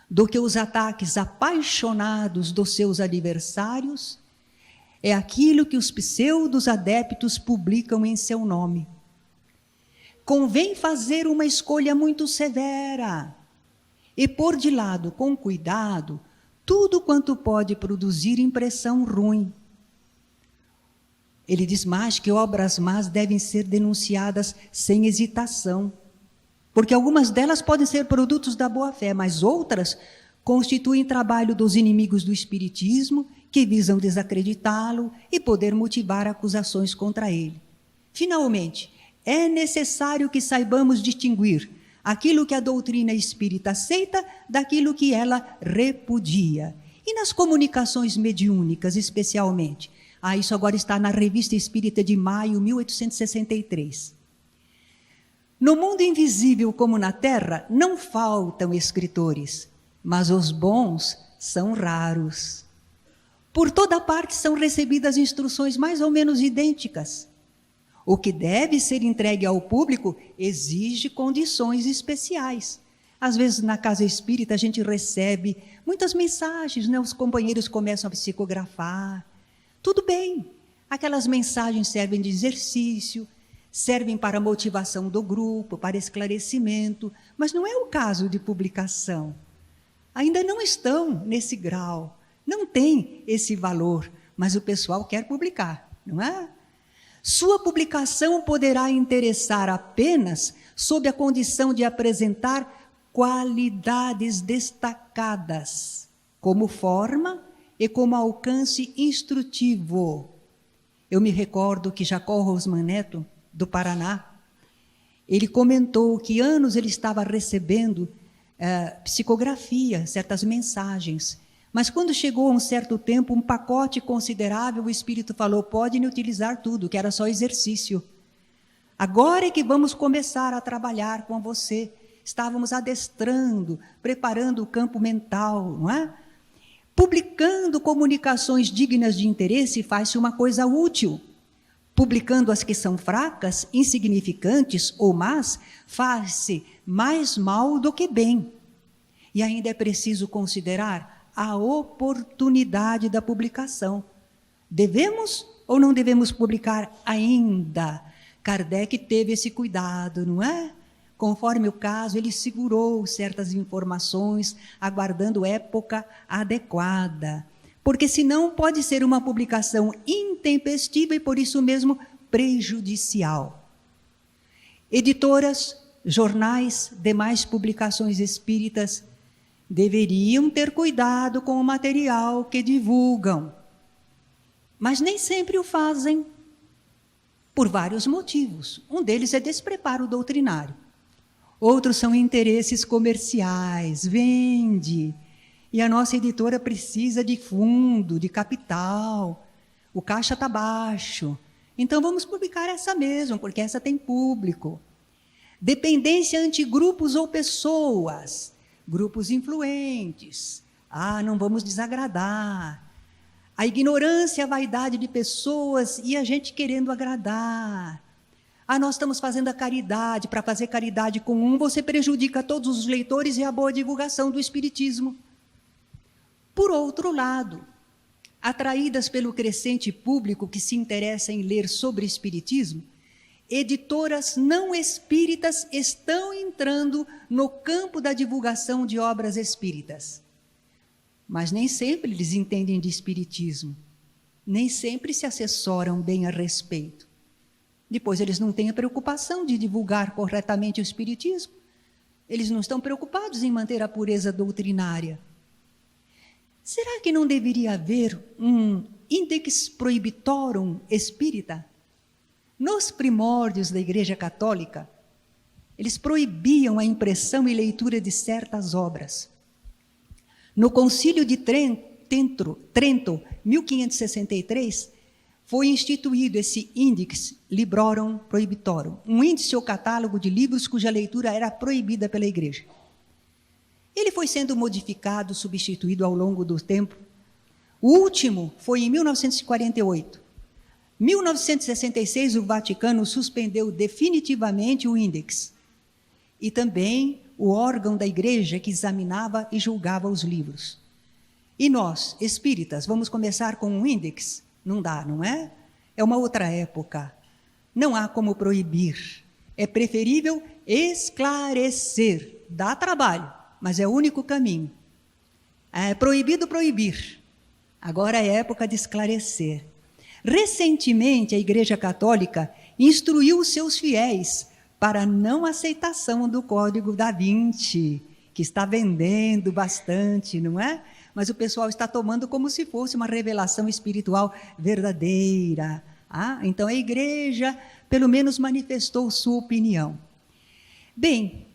do que os ataques apaixonados dos seus adversários é aquilo que os pseudos adeptos publicam em seu nome. Convém fazer uma escolha muito severa e pôr de lado com cuidado tudo quanto pode produzir impressão ruim. Ele diz mais que obras más devem ser denunciadas sem hesitação, porque algumas delas podem ser produtos da boa-fé, mas outras constituem trabalho dos inimigos do espiritismo que visam desacreditá-lo e poder motivar acusações contra ele. Finalmente, é necessário que saibamos distinguir aquilo que a doutrina espírita aceita daquilo que ela repudia. E nas comunicações mediúnicas, especialmente, Isso agora está na Revista Espírita de maio, 1863. No mundo invisível como na terra, não faltam escritores, mas os bons são raros. Por toda parte são recebidas instruções mais ou menos idênticas. O que deve ser entregue ao público exige condições especiais. Às vezes, na casa espírita, a gente recebe muitas mensagens, né? Os companheiros começam a psicografar. Tudo bem, aquelas mensagens servem de exercício, servem para a motivação do grupo, para esclarecimento, mas não é o caso de publicação. Ainda não estão nesse grau, não tem esse valor, mas o pessoal quer publicar, não é? Sua publicação poderá interessar apenas sob a condição de apresentar qualidades destacadas, como forma e como alcance instrutivo. Eu me recordo que Jacó Rosman Neto, do Paraná, ele comentou que anos ele estava recebendo psicografia, certas mensagens, mas quando chegou a um certo tempo, um pacote considerável, o Espírito falou, podem utilizar tudo, que era só exercício. Agora é que vamos começar a trabalhar com você. Estávamos adestrando, preparando o campo mental, não é? Publicando comunicações dignas de interesse faz-se uma coisa útil. Publicando as que são fracas, insignificantes ou más, faz-se mais mal do que bem. E ainda é preciso considerar a oportunidade da publicação. Devemos ou não devemos publicar ainda? Kardec teve esse cuidado, não é? Conforme o caso, ele segurou certas informações, aguardando época adequada. Porque senão pode ser uma publicação intempestiva e, por isso mesmo, prejudicial. Editoras, jornais, demais publicações espíritas deveriam ter cuidado com o material que divulgam. Mas nem sempre o fazem, por vários motivos. Um deles é despreparo doutrinário. Outros são interesses comerciais, vende. E a nossa editora precisa de fundo, de capital. O caixa está baixo. Então vamos publicar essa mesmo, porque essa tem público. Dependência ante grupos ou pessoas. Grupos influentes. Não vamos desagradar. A ignorância, a vaidade de pessoas e a gente querendo agradar. Nós estamos fazendo a caridade. Para fazer caridade com um, você prejudica todos os leitores e a boa divulgação do Espiritismo. Por outro lado, atraídas pelo crescente público que se interessa em ler sobre Espiritismo, editoras não espíritas estão entrando no campo da divulgação de obras espíritas. Mas nem sempre eles entendem de Espiritismo, nem sempre se assessoram bem a respeito. Depois eles não têm a preocupação de divulgar corretamente o Espiritismo, eles não estão preocupados em manter a pureza doutrinária. Será que não deveria haver um index prohibitorum espírita? Nos primórdios da Igreja Católica, eles proibiam a impressão e leitura de certas obras. No Concílio de Trento, 1563, foi instituído esse Index Librorum Prohibitorum, um índice ou catálogo de livros cuja leitura era proibida pela Igreja. Ele foi sendo modificado, substituído ao longo do tempo. O último foi em 1948. Em 1966, o Vaticano suspendeu definitivamente o índex. E também o órgão da Igreja que examinava e julgava os livros. E nós, espíritas, vamos começar com um índex? Não dá, não é? É uma outra época. Não há como proibir. É preferível esclarecer. Dá trabalho, mas é o único caminho. É proibido proibir. Agora é época de esclarecer. Recentemente, a Igreja Católica instruiu os seus fiéis para a não aceitação do Código da Vinci, que está vendendo bastante, não é? Mas o pessoal está tomando como se fosse uma revelação espiritual verdadeira. Então a Igreja, pelo menos, manifestou sua opinião. Bem,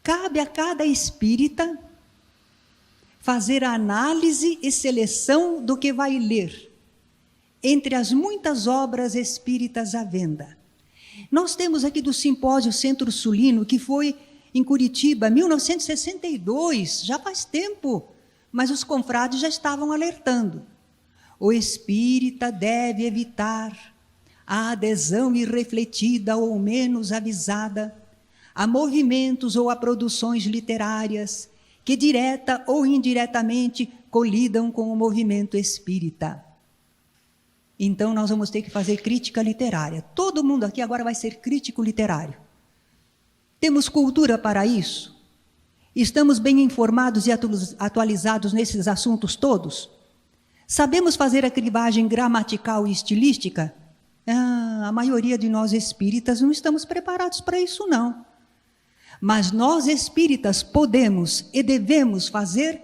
cabe a cada espírita fazer a análise e seleção do que vai ler entre as muitas obras espíritas à venda. Nós temos aqui do Simpósio Centro-Sulino, que foi em Curitiba, 1962, já faz tempo, mas os confrades já estavam alertando. O espírita deve evitar a adesão irrefletida ou menos avisada a movimentos ou a produções literárias que direta ou indiretamente colidam com o movimento espírita. Então nós vamos ter que fazer crítica literária. Todo mundo aqui agora vai ser crítico literário. Temos cultura para isso? Estamos bem informados e atualizados nesses assuntos todos? Sabemos fazer a cribagem gramatical e estilística? A maioria de nós espíritas não estamos preparados para isso, não. Mas nós espíritas podemos e devemos fazer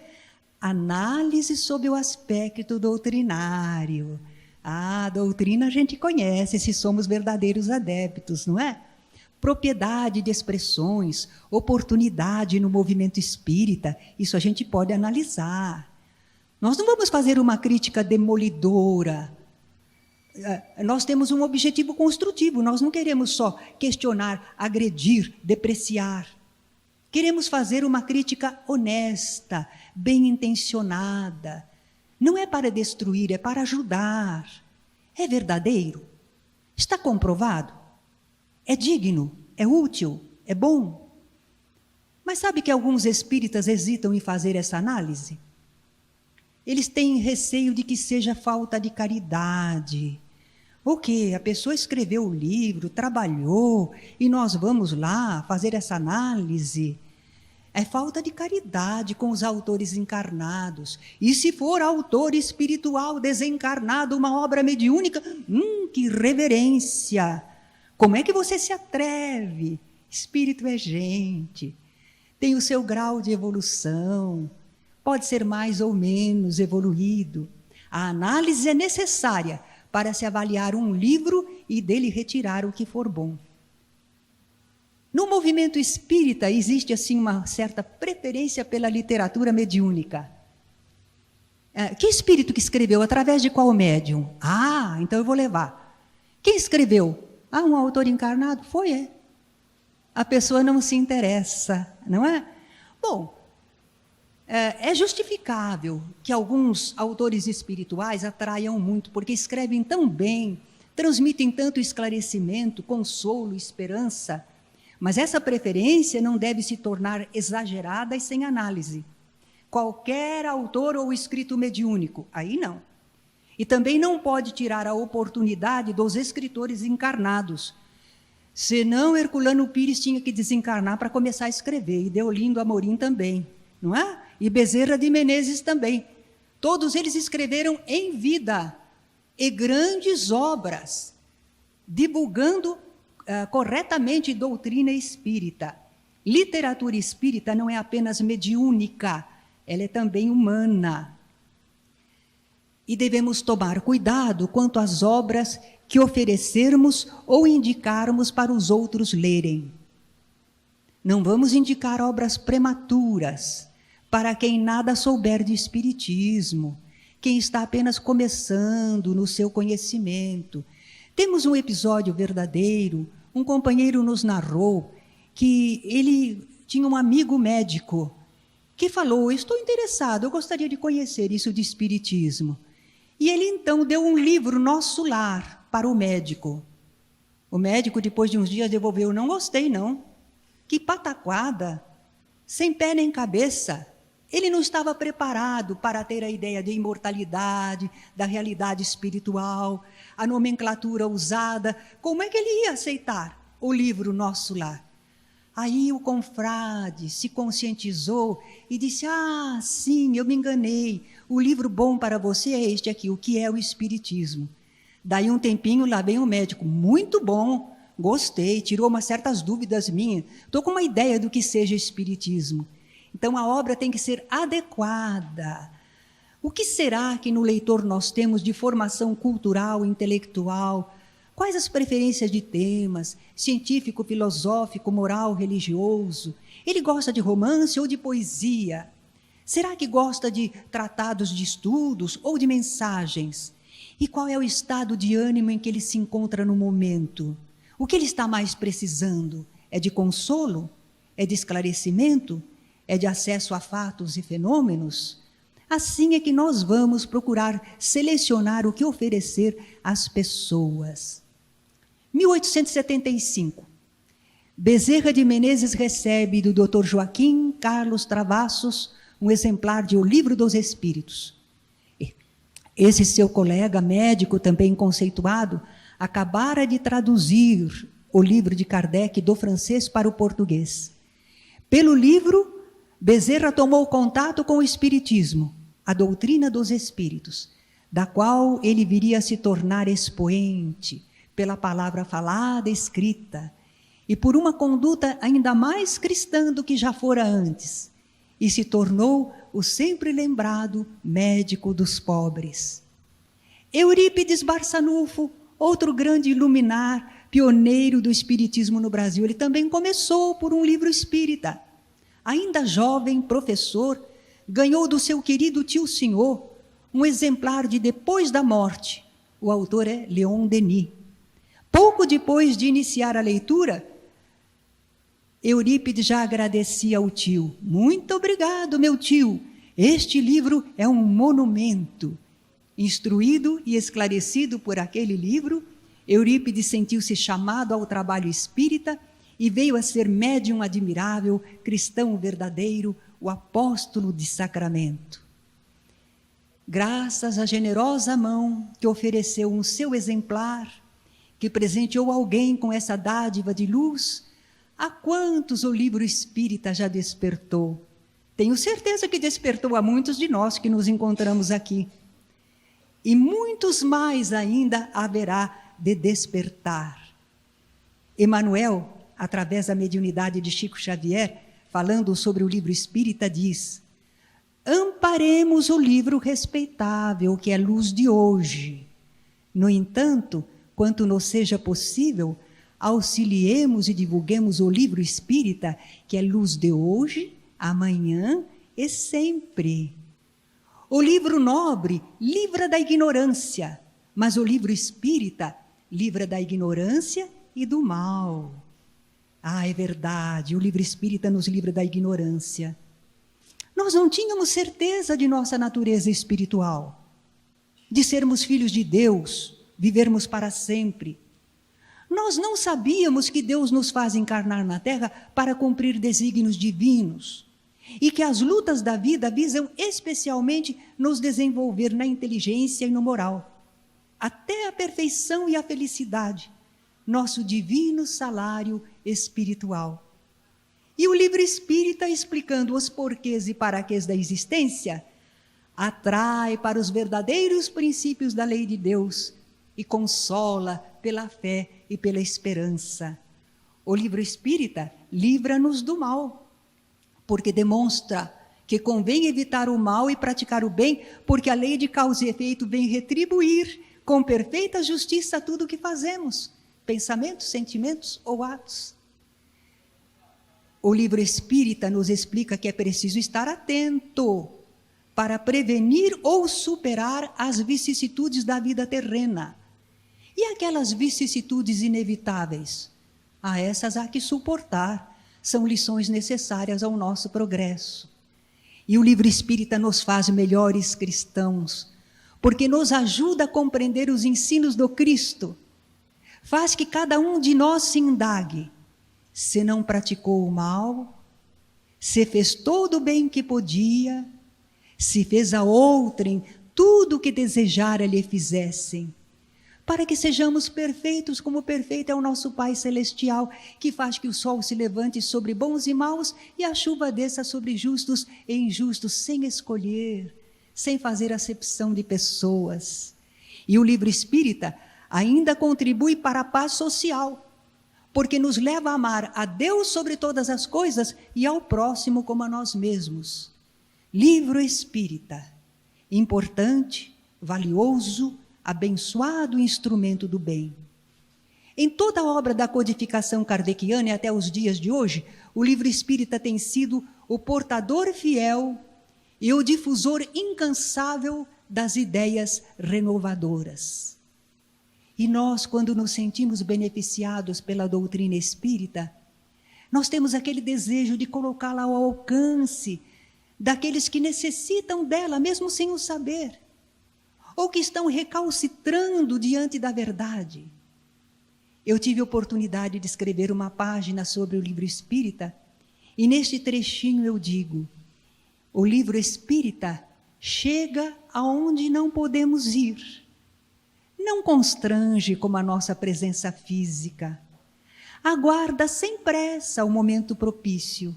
análise sob o aspecto doutrinário. A doutrina a gente conhece, se somos verdadeiros adeptos, não é? Propriedade de expressões, oportunidade no movimento espírita, isso a gente pode analisar. Nós não vamos fazer uma crítica demolidora. Nós temos um objetivo construtivo, nós não queremos só questionar, agredir, depreciar. Queremos fazer uma crítica honesta, bem intencionada. Não é para destruir, é para ajudar. É verdadeiro? Está comprovado? É digno? É útil? É bom? Mas sabe que alguns espíritas hesitam em fazer essa análise? Eles têm receio de que seja falta de caridade. O quê? A pessoa escreveu o livro, trabalhou, e nós vamos lá fazer essa análise. É falta de caridade com os autores encarnados. E se for autor espiritual desencarnado, uma obra mediúnica, que reverência! Como é que você se atreve? Espírito é gente, tem o seu grau de evolução, pode ser mais ou menos evoluído. A análise é necessária para se avaliar um livro e dele retirar o que for bom. No movimento espírita existe assim uma certa preferência pela literatura mediúnica. Que espírito que escreveu? Através de qual médium? Então eu vou levar. Quem escreveu? Um autor encarnado? Foi. A pessoa não se interessa, não é? Bom, é justificável que alguns autores espirituais atraiam muito, porque escrevem tão bem, transmitem tanto esclarecimento, consolo, esperança. Mas essa preferência não deve se tornar exagerada e sem análise. Qualquer autor ou escrito mediúnico, aí não. E também não pode tirar a oportunidade dos escritores encarnados. Senão, Herculano Pires tinha que desencarnar para começar a escrever, e Deolindo Amorim também, não é? E Bezerra de Menezes também. Todos eles escreveram em vida, e grandes obras, divulgando corretamente doutrina espírita. Literatura espírita não é apenas mediúnica, ela é também humana. E devemos tomar cuidado quanto às obras que oferecermos ou indicarmos para os outros lerem. Não vamos indicar obras prematuras para quem nada souber de espiritismo, quem está apenas começando no seu conhecimento. Temos um episódio verdadeiro, um companheiro nos narrou que ele tinha um amigo médico que falou: estou interessado, eu gostaria de conhecer isso de espiritismo. E ele então deu um livro, Nosso Lar, para o médico. O médico, depois de uns dias, devolveu: não gostei não, que pataquada, sem pé nem cabeça. Ele não estava preparado para ter a ideia de imortalidade, da realidade espiritual, a nomenclatura usada. Como é que ele ia aceitar o livro Nosso Lar? Aí o confrade se conscientizou e disse: sim, eu me enganei. O livro bom para você é este aqui, O que é o Espiritismo. Daí um tempinho, lá vem o médico: muito bom, gostei, tirou umas certas dúvidas minhas. Estou com uma ideia do que seja Espiritismo. Então a obra tem que ser adequada. O que será que no leitor nós temos de formação cultural, intelectual? Quais as preferências de temas? Científico, filosófico, moral, religioso? Ele gosta de romance ou de poesia? Será que gosta de tratados de estudos ou de mensagens? E qual é o estado de ânimo em que ele se encontra no momento? O que ele está mais precisando? É de consolo? É de esclarecimento? É de acesso a fatos e fenômenos? Assim é que nós vamos procurar selecionar o que oferecer às pessoas. 1875. Bezerra de Menezes recebe do Dr. Joaquim Carlos Travassos um exemplar de O Livro dos Espíritos. Esse seu colega médico, também conceituado, acabara de traduzir o livro de Kardec do francês para o português. Pelo livro, Bezerra tomou contato com o Espiritismo, a doutrina dos Espíritos, da qual ele viria a se tornar expoente pela palavra falada e escrita, e por uma conduta ainda mais cristã do que já fora antes, e se tornou o sempre lembrado médico dos pobres. Eurípides Barçanufo, outro grande luminar, pioneiro do espiritismo no Brasil, ele também começou por um livro espírita. Ainda jovem, professor, ganhou do seu querido tio Senhor um exemplar de Depois da Morte. O autor é Leon Denis. Pouco depois de iniciar a leitura, Eurípides já agradecia ao tio. Muito obrigado, meu tio. Este livro é um monumento. Instruído e esclarecido por aquele livro, Eurípides sentiu-se chamado ao trabalho espírita e veio a ser médium admirável, cristão verdadeiro, o apóstolo de Sacramento. Graças à generosa mão que ofereceu um seu exemplar, que presenteou alguém com essa dádiva de luz, a quantos o livro espírita já despertou? Tenho certeza que despertou a muitos de nós que nos encontramos aqui. E muitos mais ainda haverá de despertar. Emmanuel, através da mediunidade de Chico Xavier, falando sobre o livro espírita, diz: amparemos o livro respeitável, que é luz de hoje. No entanto, quanto nos seja possível, auxiliemos e divulguemos o livro espírita, que é luz de hoje, amanhã e sempre. O livro nobre livra da ignorância, mas o livro espírita livra da ignorância e do mal. Ah, é verdade, o livro espírita nos livra da ignorância. Nós não tínhamos certeza de nossa natureza espiritual, de sermos filhos de Deus, vivermos para sempre. Nós não sabíamos que Deus nos faz encarnar na Terra para cumprir desígnios divinos e que as lutas da vida visam especialmente nos desenvolver na inteligência e no moral, até a perfeição e a felicidade, nosso divino salário espiritual. E o livro espírita, explicando os porquês e paraquês da existência, atrai para os verdadeiros princípios da lei de Deus e consola pela fé e pela esperança. O livro espírita livra-nos do mal, porque demonstra que convém evitar o mal e praticar o bem, porque a lei de causa e efeito vem retribuir com perfeita justiça tudo o que fazemos, pensamentos, sentimentos ou atos. O livro espírita nos explica que é preciso estar atento para prevenir ou superar as vicissitudes da vida terrena. E aquelas vicissitudes inevitáveis? A essas há que suportar, são lições necessárias ao nosso progresso. E o livro espírita nos faz melhores cristãos, porque nos ajuda a compreender os ensinos do Cristo. Faz que cada um de nós se indague: se não praticou o mal, se fez todo o bem que podia, se fez a outrem tudo o que desejara lhe fizessem, para que sejamos perfeitos como perfeito é o nosso Pai Celestial, que faz que o sol se levante sobre bons e maus e a chuva desça sobre justos e injustos, sem escolher, sem fazer acepção de pessoas. E o livro espírita ainda contribui para a paz social, porque nos leva a amar a Deus sobre todas as coisas e ao próximo como a nós mesmos. Livro espírita, importante, valioso, abençoado instrumento do bem. Em toda a obra da codificação kardeciana e até os dias de hoje, o livro espírita tem sido o portador fiel e o difusor incansável das ideias renovadoras. E nós, quando nos sentimos beneficiados pela doutrina espírita, nós temos aquele desejo de colocá-la ao alcance daqueles que necessitam dela, mesmo sem o saber, ou que estão recalcitrando diante da verdade. Eu tive a oportunidade de escrever uma página sobre o livro espírita, e neste trechinho eu digo: o livro espírita chega aonde não podemos ir. Não constrange como a nossa presença física. Aguarda sem pressa o momento propício.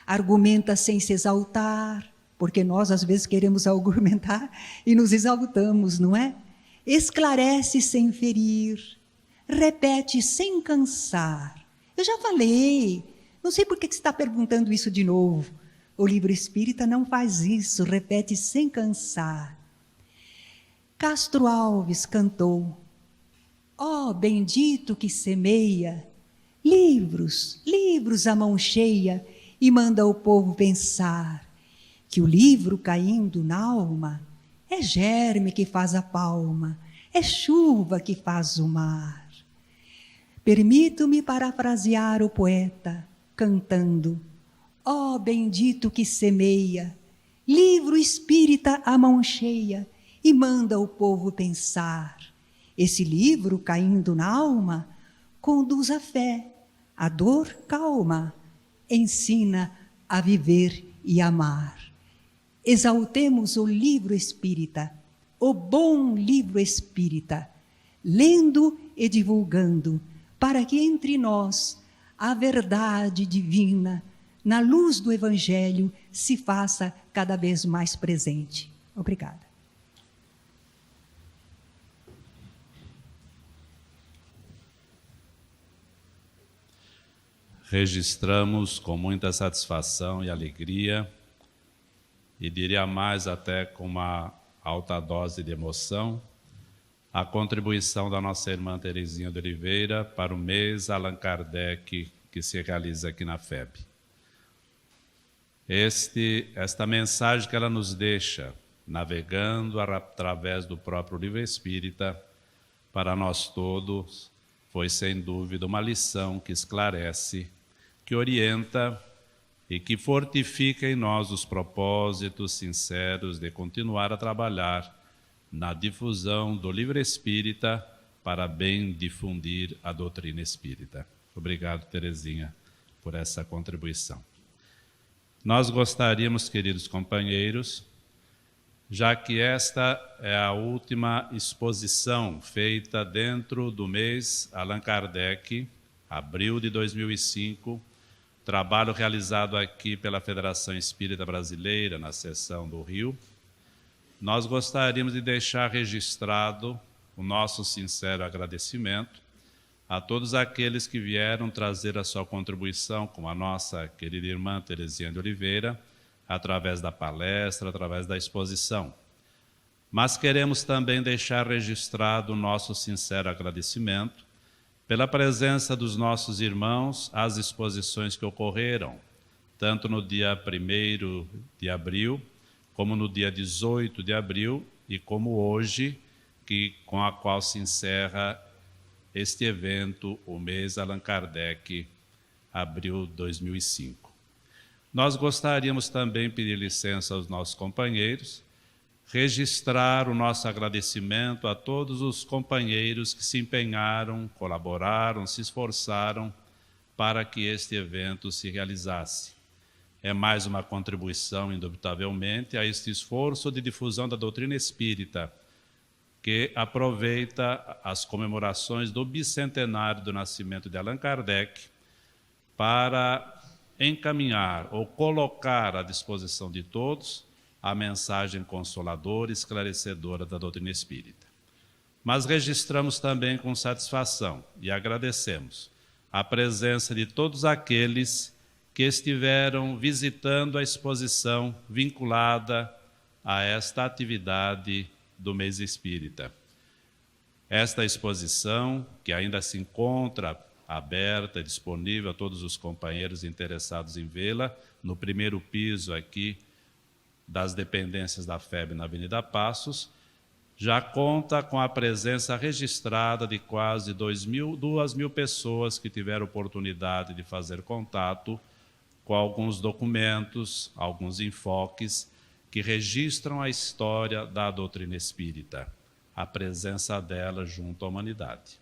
Argumenta sem se exaltar, porque nós às vezes queremos argumentar e nos exaltamos, não é? Esclarece sem ferir, repete sem cansar. Eu já falei, não sei por que você está perguntando isso de novo. O livro espírita não faz isso, repete sem cansar. Castro Alves cantou: ó bendito que semeia livros, livros à mão cheia, e manda o povo pensar que o livro caindo na alma é germe que faz a palma, é chuva que faz o mar. Permito-me parafrasear o poeta, cantando: ó bendito que semeia livro espírita à mão cheia, e manda o povo pensar. Esse livro caindo na alma conduz à fé, a dor calma, ensina a viver e amar. Exaltemos o livro espírita, o bom livro espírita, lendo e divulgando, para que entre nós a verdade divina, na luz do Evangelho, se faça cada vez mais presente. Obrigada. Registramos com muita satisfação e alegria, e diria mais até com uma alta dose de emoção, a contribuição da nossa irmã Terezinha de Oliveira para o mês Allan Kardec, que se realiza aqui na FEB. Esta mensagem que ela nos deixa, navegando através do próprio livro espírita, para nós todos, foi sem dúvida uma lição que esclarece, que orienta e que fortifica em nós os propósitos sinceros de continuar a trabalhar na difusão do livro espírita para bem difundir a doutrina espírita. Obrigado, Terezinha, por essa contribuição. Nós gostaríamos, queridos companheiros, já que esta é a última exposição feita dentro do mês Allan Kardec, abril de 2005, trabalho realizado aqui pela Federação Espírita Brasileira, na seção do Rio, nós gostaríamos de deixar registrado o nosso sincero agradecimento a todos aqueles que vieram trazer a sua contribuição, como a nossa querida irmã Terezinha de Oliveira, através da palestra, através da exposição. Mas queremos também deixar registrado o nosso sincero agradecimento pela presença dos nossos irmãos às exposições que ocorreram, tanto no dia 1º de abril, como no dia 18 de abril, e como hoje, com a qual se encerra este evento, o mês Allan Kardec, abril de 2005. Nós gostaríamos também de pedir licença aos nossos companheiros, registrar o nosso agradecimento a todos os companheiros que se empenharam, colaboraram, se esforçaram para que este evento se realizasse. É mais uma contribuição, indubitavelmente, a este esforço de difusão da doutrina espírita, que aproveita as comemorações do bicentenário do nascimento de Allan Kardec para encaminhar ou colocar à disposição de todos a mensagem consoladora e esclarecedora da doutrina espírita. Mas registramos também com satisfação e agradecemos a presença de todos aqueles que estiveram visitando a exposição vinculada a esta atividade do mês espírita. Esta exposição, que ainda se encontra aberta e disponível a todos os companheiros interessados em vê-la, no primeiro piso aqui das dependências da FEB na Avenida Passos, já conta com a presença registrada de quase 2.000 pessoas que tiveram oportunidade de fazer contato com alguns documentos, alguns enfoques que registram a história da doutrina espírita, a presença dela junto à humanidade.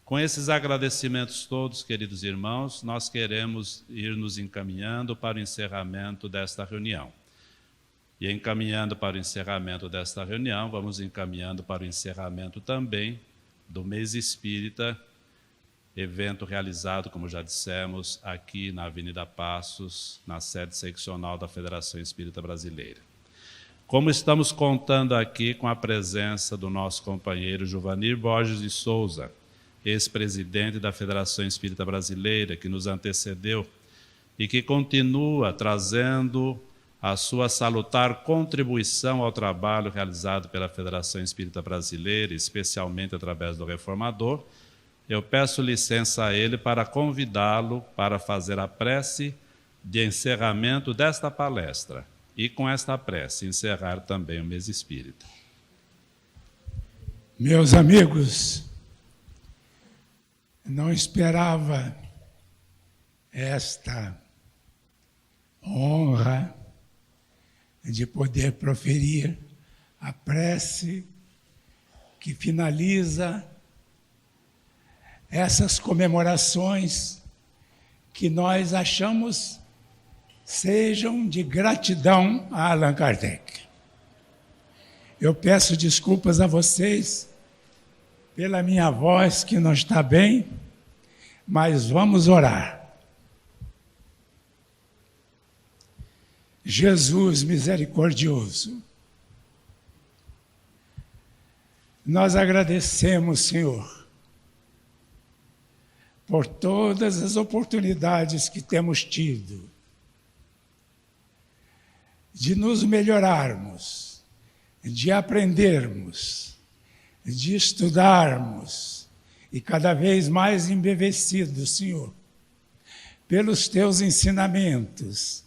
Com esses agradecimentos todos, queridos irmãos, nós queremos ir nos encaminhando para o encerramento desta reunião. E encaminhando para o encerramento desta reunião, vamos encaminhando para o encerramento também do Mês Espírita, evento realizado, como já dissemos, aqui na Avenida Passos, na sede seccional da Federação Espírita Brasileira. Como estamos contando aqui com a presença do nosso companheiro Juvanir Borges de Souza, ex-presidente da Federação Espírita Brasileira, que nos antecedeu e que continua trazendo a sua salutar contribuição ao trabalho realizado pela Federação Espírita Brasileira, especialmente através do Reformador, eu peço licença a ele para convidá-lo para fazer a prece de encerramento desta palestra e, com esta prece, encerrar também o Mês Espírita. Meus amigos, não esperava esta honra de poder proferir a prece que finaliza essas comemorações que nós achamos sejam de gratidão a Allan Kardec. Eu peço desculpas a vocês pela minha voz que não está bem, mas vamos orar. Jesus misericordioso, nós agradecemos, Senhor, por todas as oportunidades que temos tido de nos melhorarmos, de aprendermos, de estudarmos e cada vez mais embevecidos, Senhor, pelos teus ensinamentos,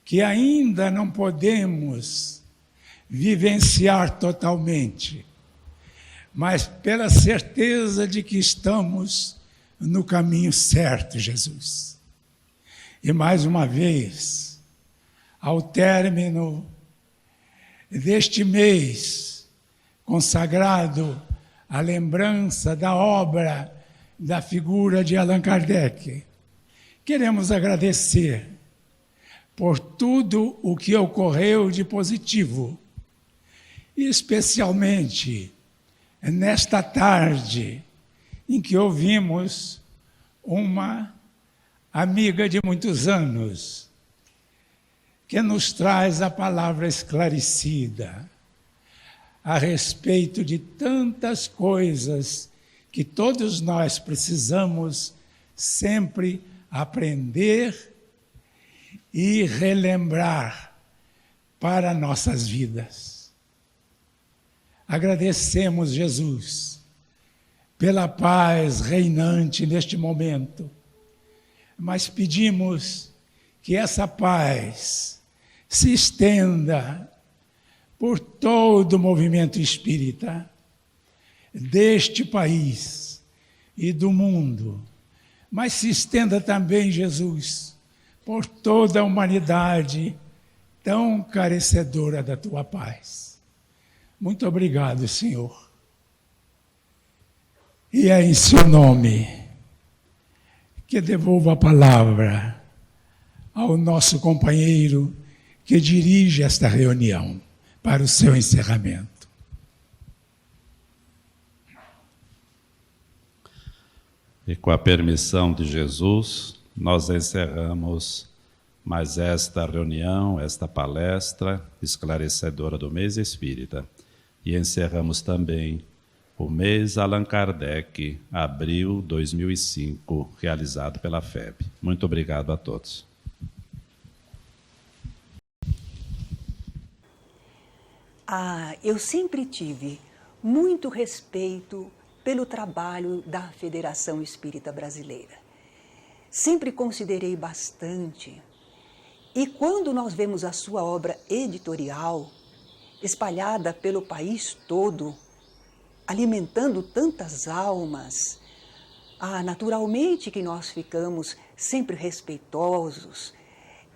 que ainda não podemos vivenciar totalmente, mas pela certeza de que estamos no caminho certo, Jesus. E mais uma vez, ao término deste mês consagrado à lembrança da obra, da figura de Allan Kardec, queremos agradecer por tudo o que ocorreu de positivo, e especialmente nesta tarde em que ouvimos uma amiga de muitos anos que nos traz a palavra esclarecida a respeito de tantas coisas que todos nós precisamos sempre aprender e relembrar para nossas vidas. Agradecemos, Jesus, pela paz reinante neste momento, mas pedimos que essa paz se estenda por todo o movimento espírita deste país e do mundo, mas se estenda também, Jesus, por toda a humanidade tão carecedora da tua paz. Muito obrigado, Senhor. E é em seu nome que devolvo a palavra ao nosso companheiro que dirige esta reunião para o seu encerramento. E com a permissão de Jesus, nós encerramos mais esta reunião, esta palestra esclarecedora do Mês Espírita. E encerramos também o Mês Allan Kardec, abril 2005, realizado pela FEB. Muito obrigado a todos. Eu sempre tive muito respeito pelo trabalho da Federação Espírita Brasileira. Sempre considerei bastante E quando nós vemos a sua obra editorial espalhada pelo país todo, alimentando tantas almas, naturalmente que nós ficamos sempre respeitosos.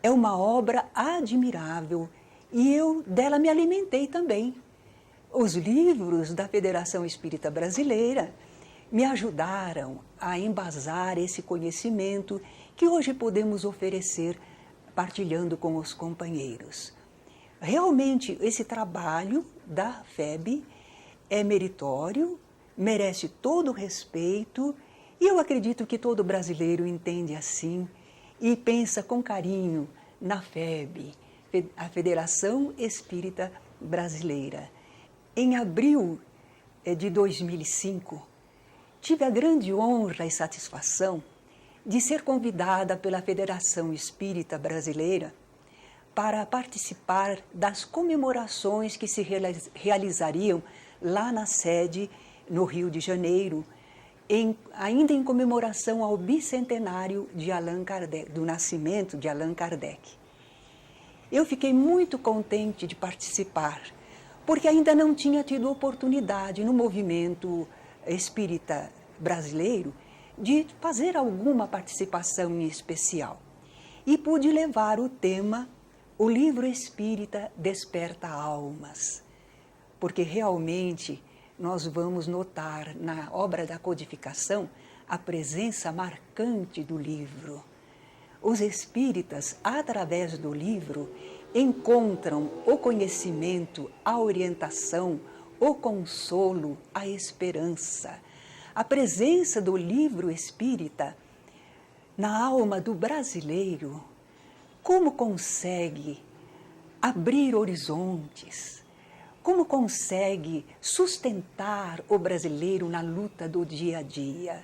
É uma obra admirável e eu dela me alimentei também. Os livros da Federação Espírita Brasileira me ajudaram a embasar esse conhecimento que hoje podemos oferecer partilhando com os companheiros. Realmente, esse trabalho da FEB é meritório, merece todo o respeito e eu acredito que todo brasileiro entende assim e pensa com carinho na FEB, a Federação Espírita Brasileira. Em abril de 2005, tive a grande honra e satisfação de ser convidada pela Federação Espírita Brasileira para participar das comemorações que se realizariam lá na sede, no Rio de Janeiro, ainda em comemoração ao bicentenário de Allan Kardec, do nascimento de Allan Kardec. Eu fiquei muito contente de participar, porque ainda não tinha tido oportunidade no movimento espírita brasileiro de fazer alguma participação em especial. E pude levar o tema O Livro Espírita Desperta Almas, porque realmente nós vamos notar na obra da codificação a presença marcante do livro. Os espíritas, através do livro, encontram o conhecimento, a orientação, o consolo, a esperança. A presença do livro espírita na alma do brasileiro, como consegue abrir horizontes, como consegue sustentar o brasileiro na luta do dia a dia.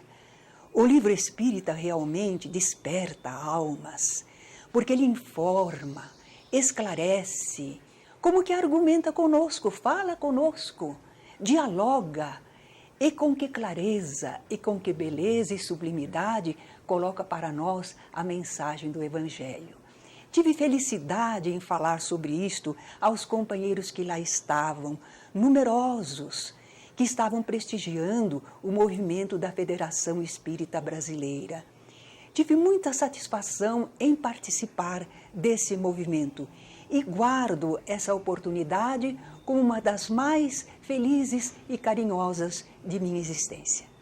O livro espírita realmente desperta almas, porque ele informa, esclarece, como que argumenta conosco, fala conosco, dialoga, e com que clareza, e com que beleza e sublimidade coloca para nós a mensagem do Evangelho. Tive felicidade em falar sobre isto aos companheiros que lá estavam, numerosos, que estavam prestigiando o movimento da Federação Espírita Brasileira. Tive muita satisfação em participar desse movimento e guardo essa oportunidade como uma das mais felizes e carinhosas de minha existência.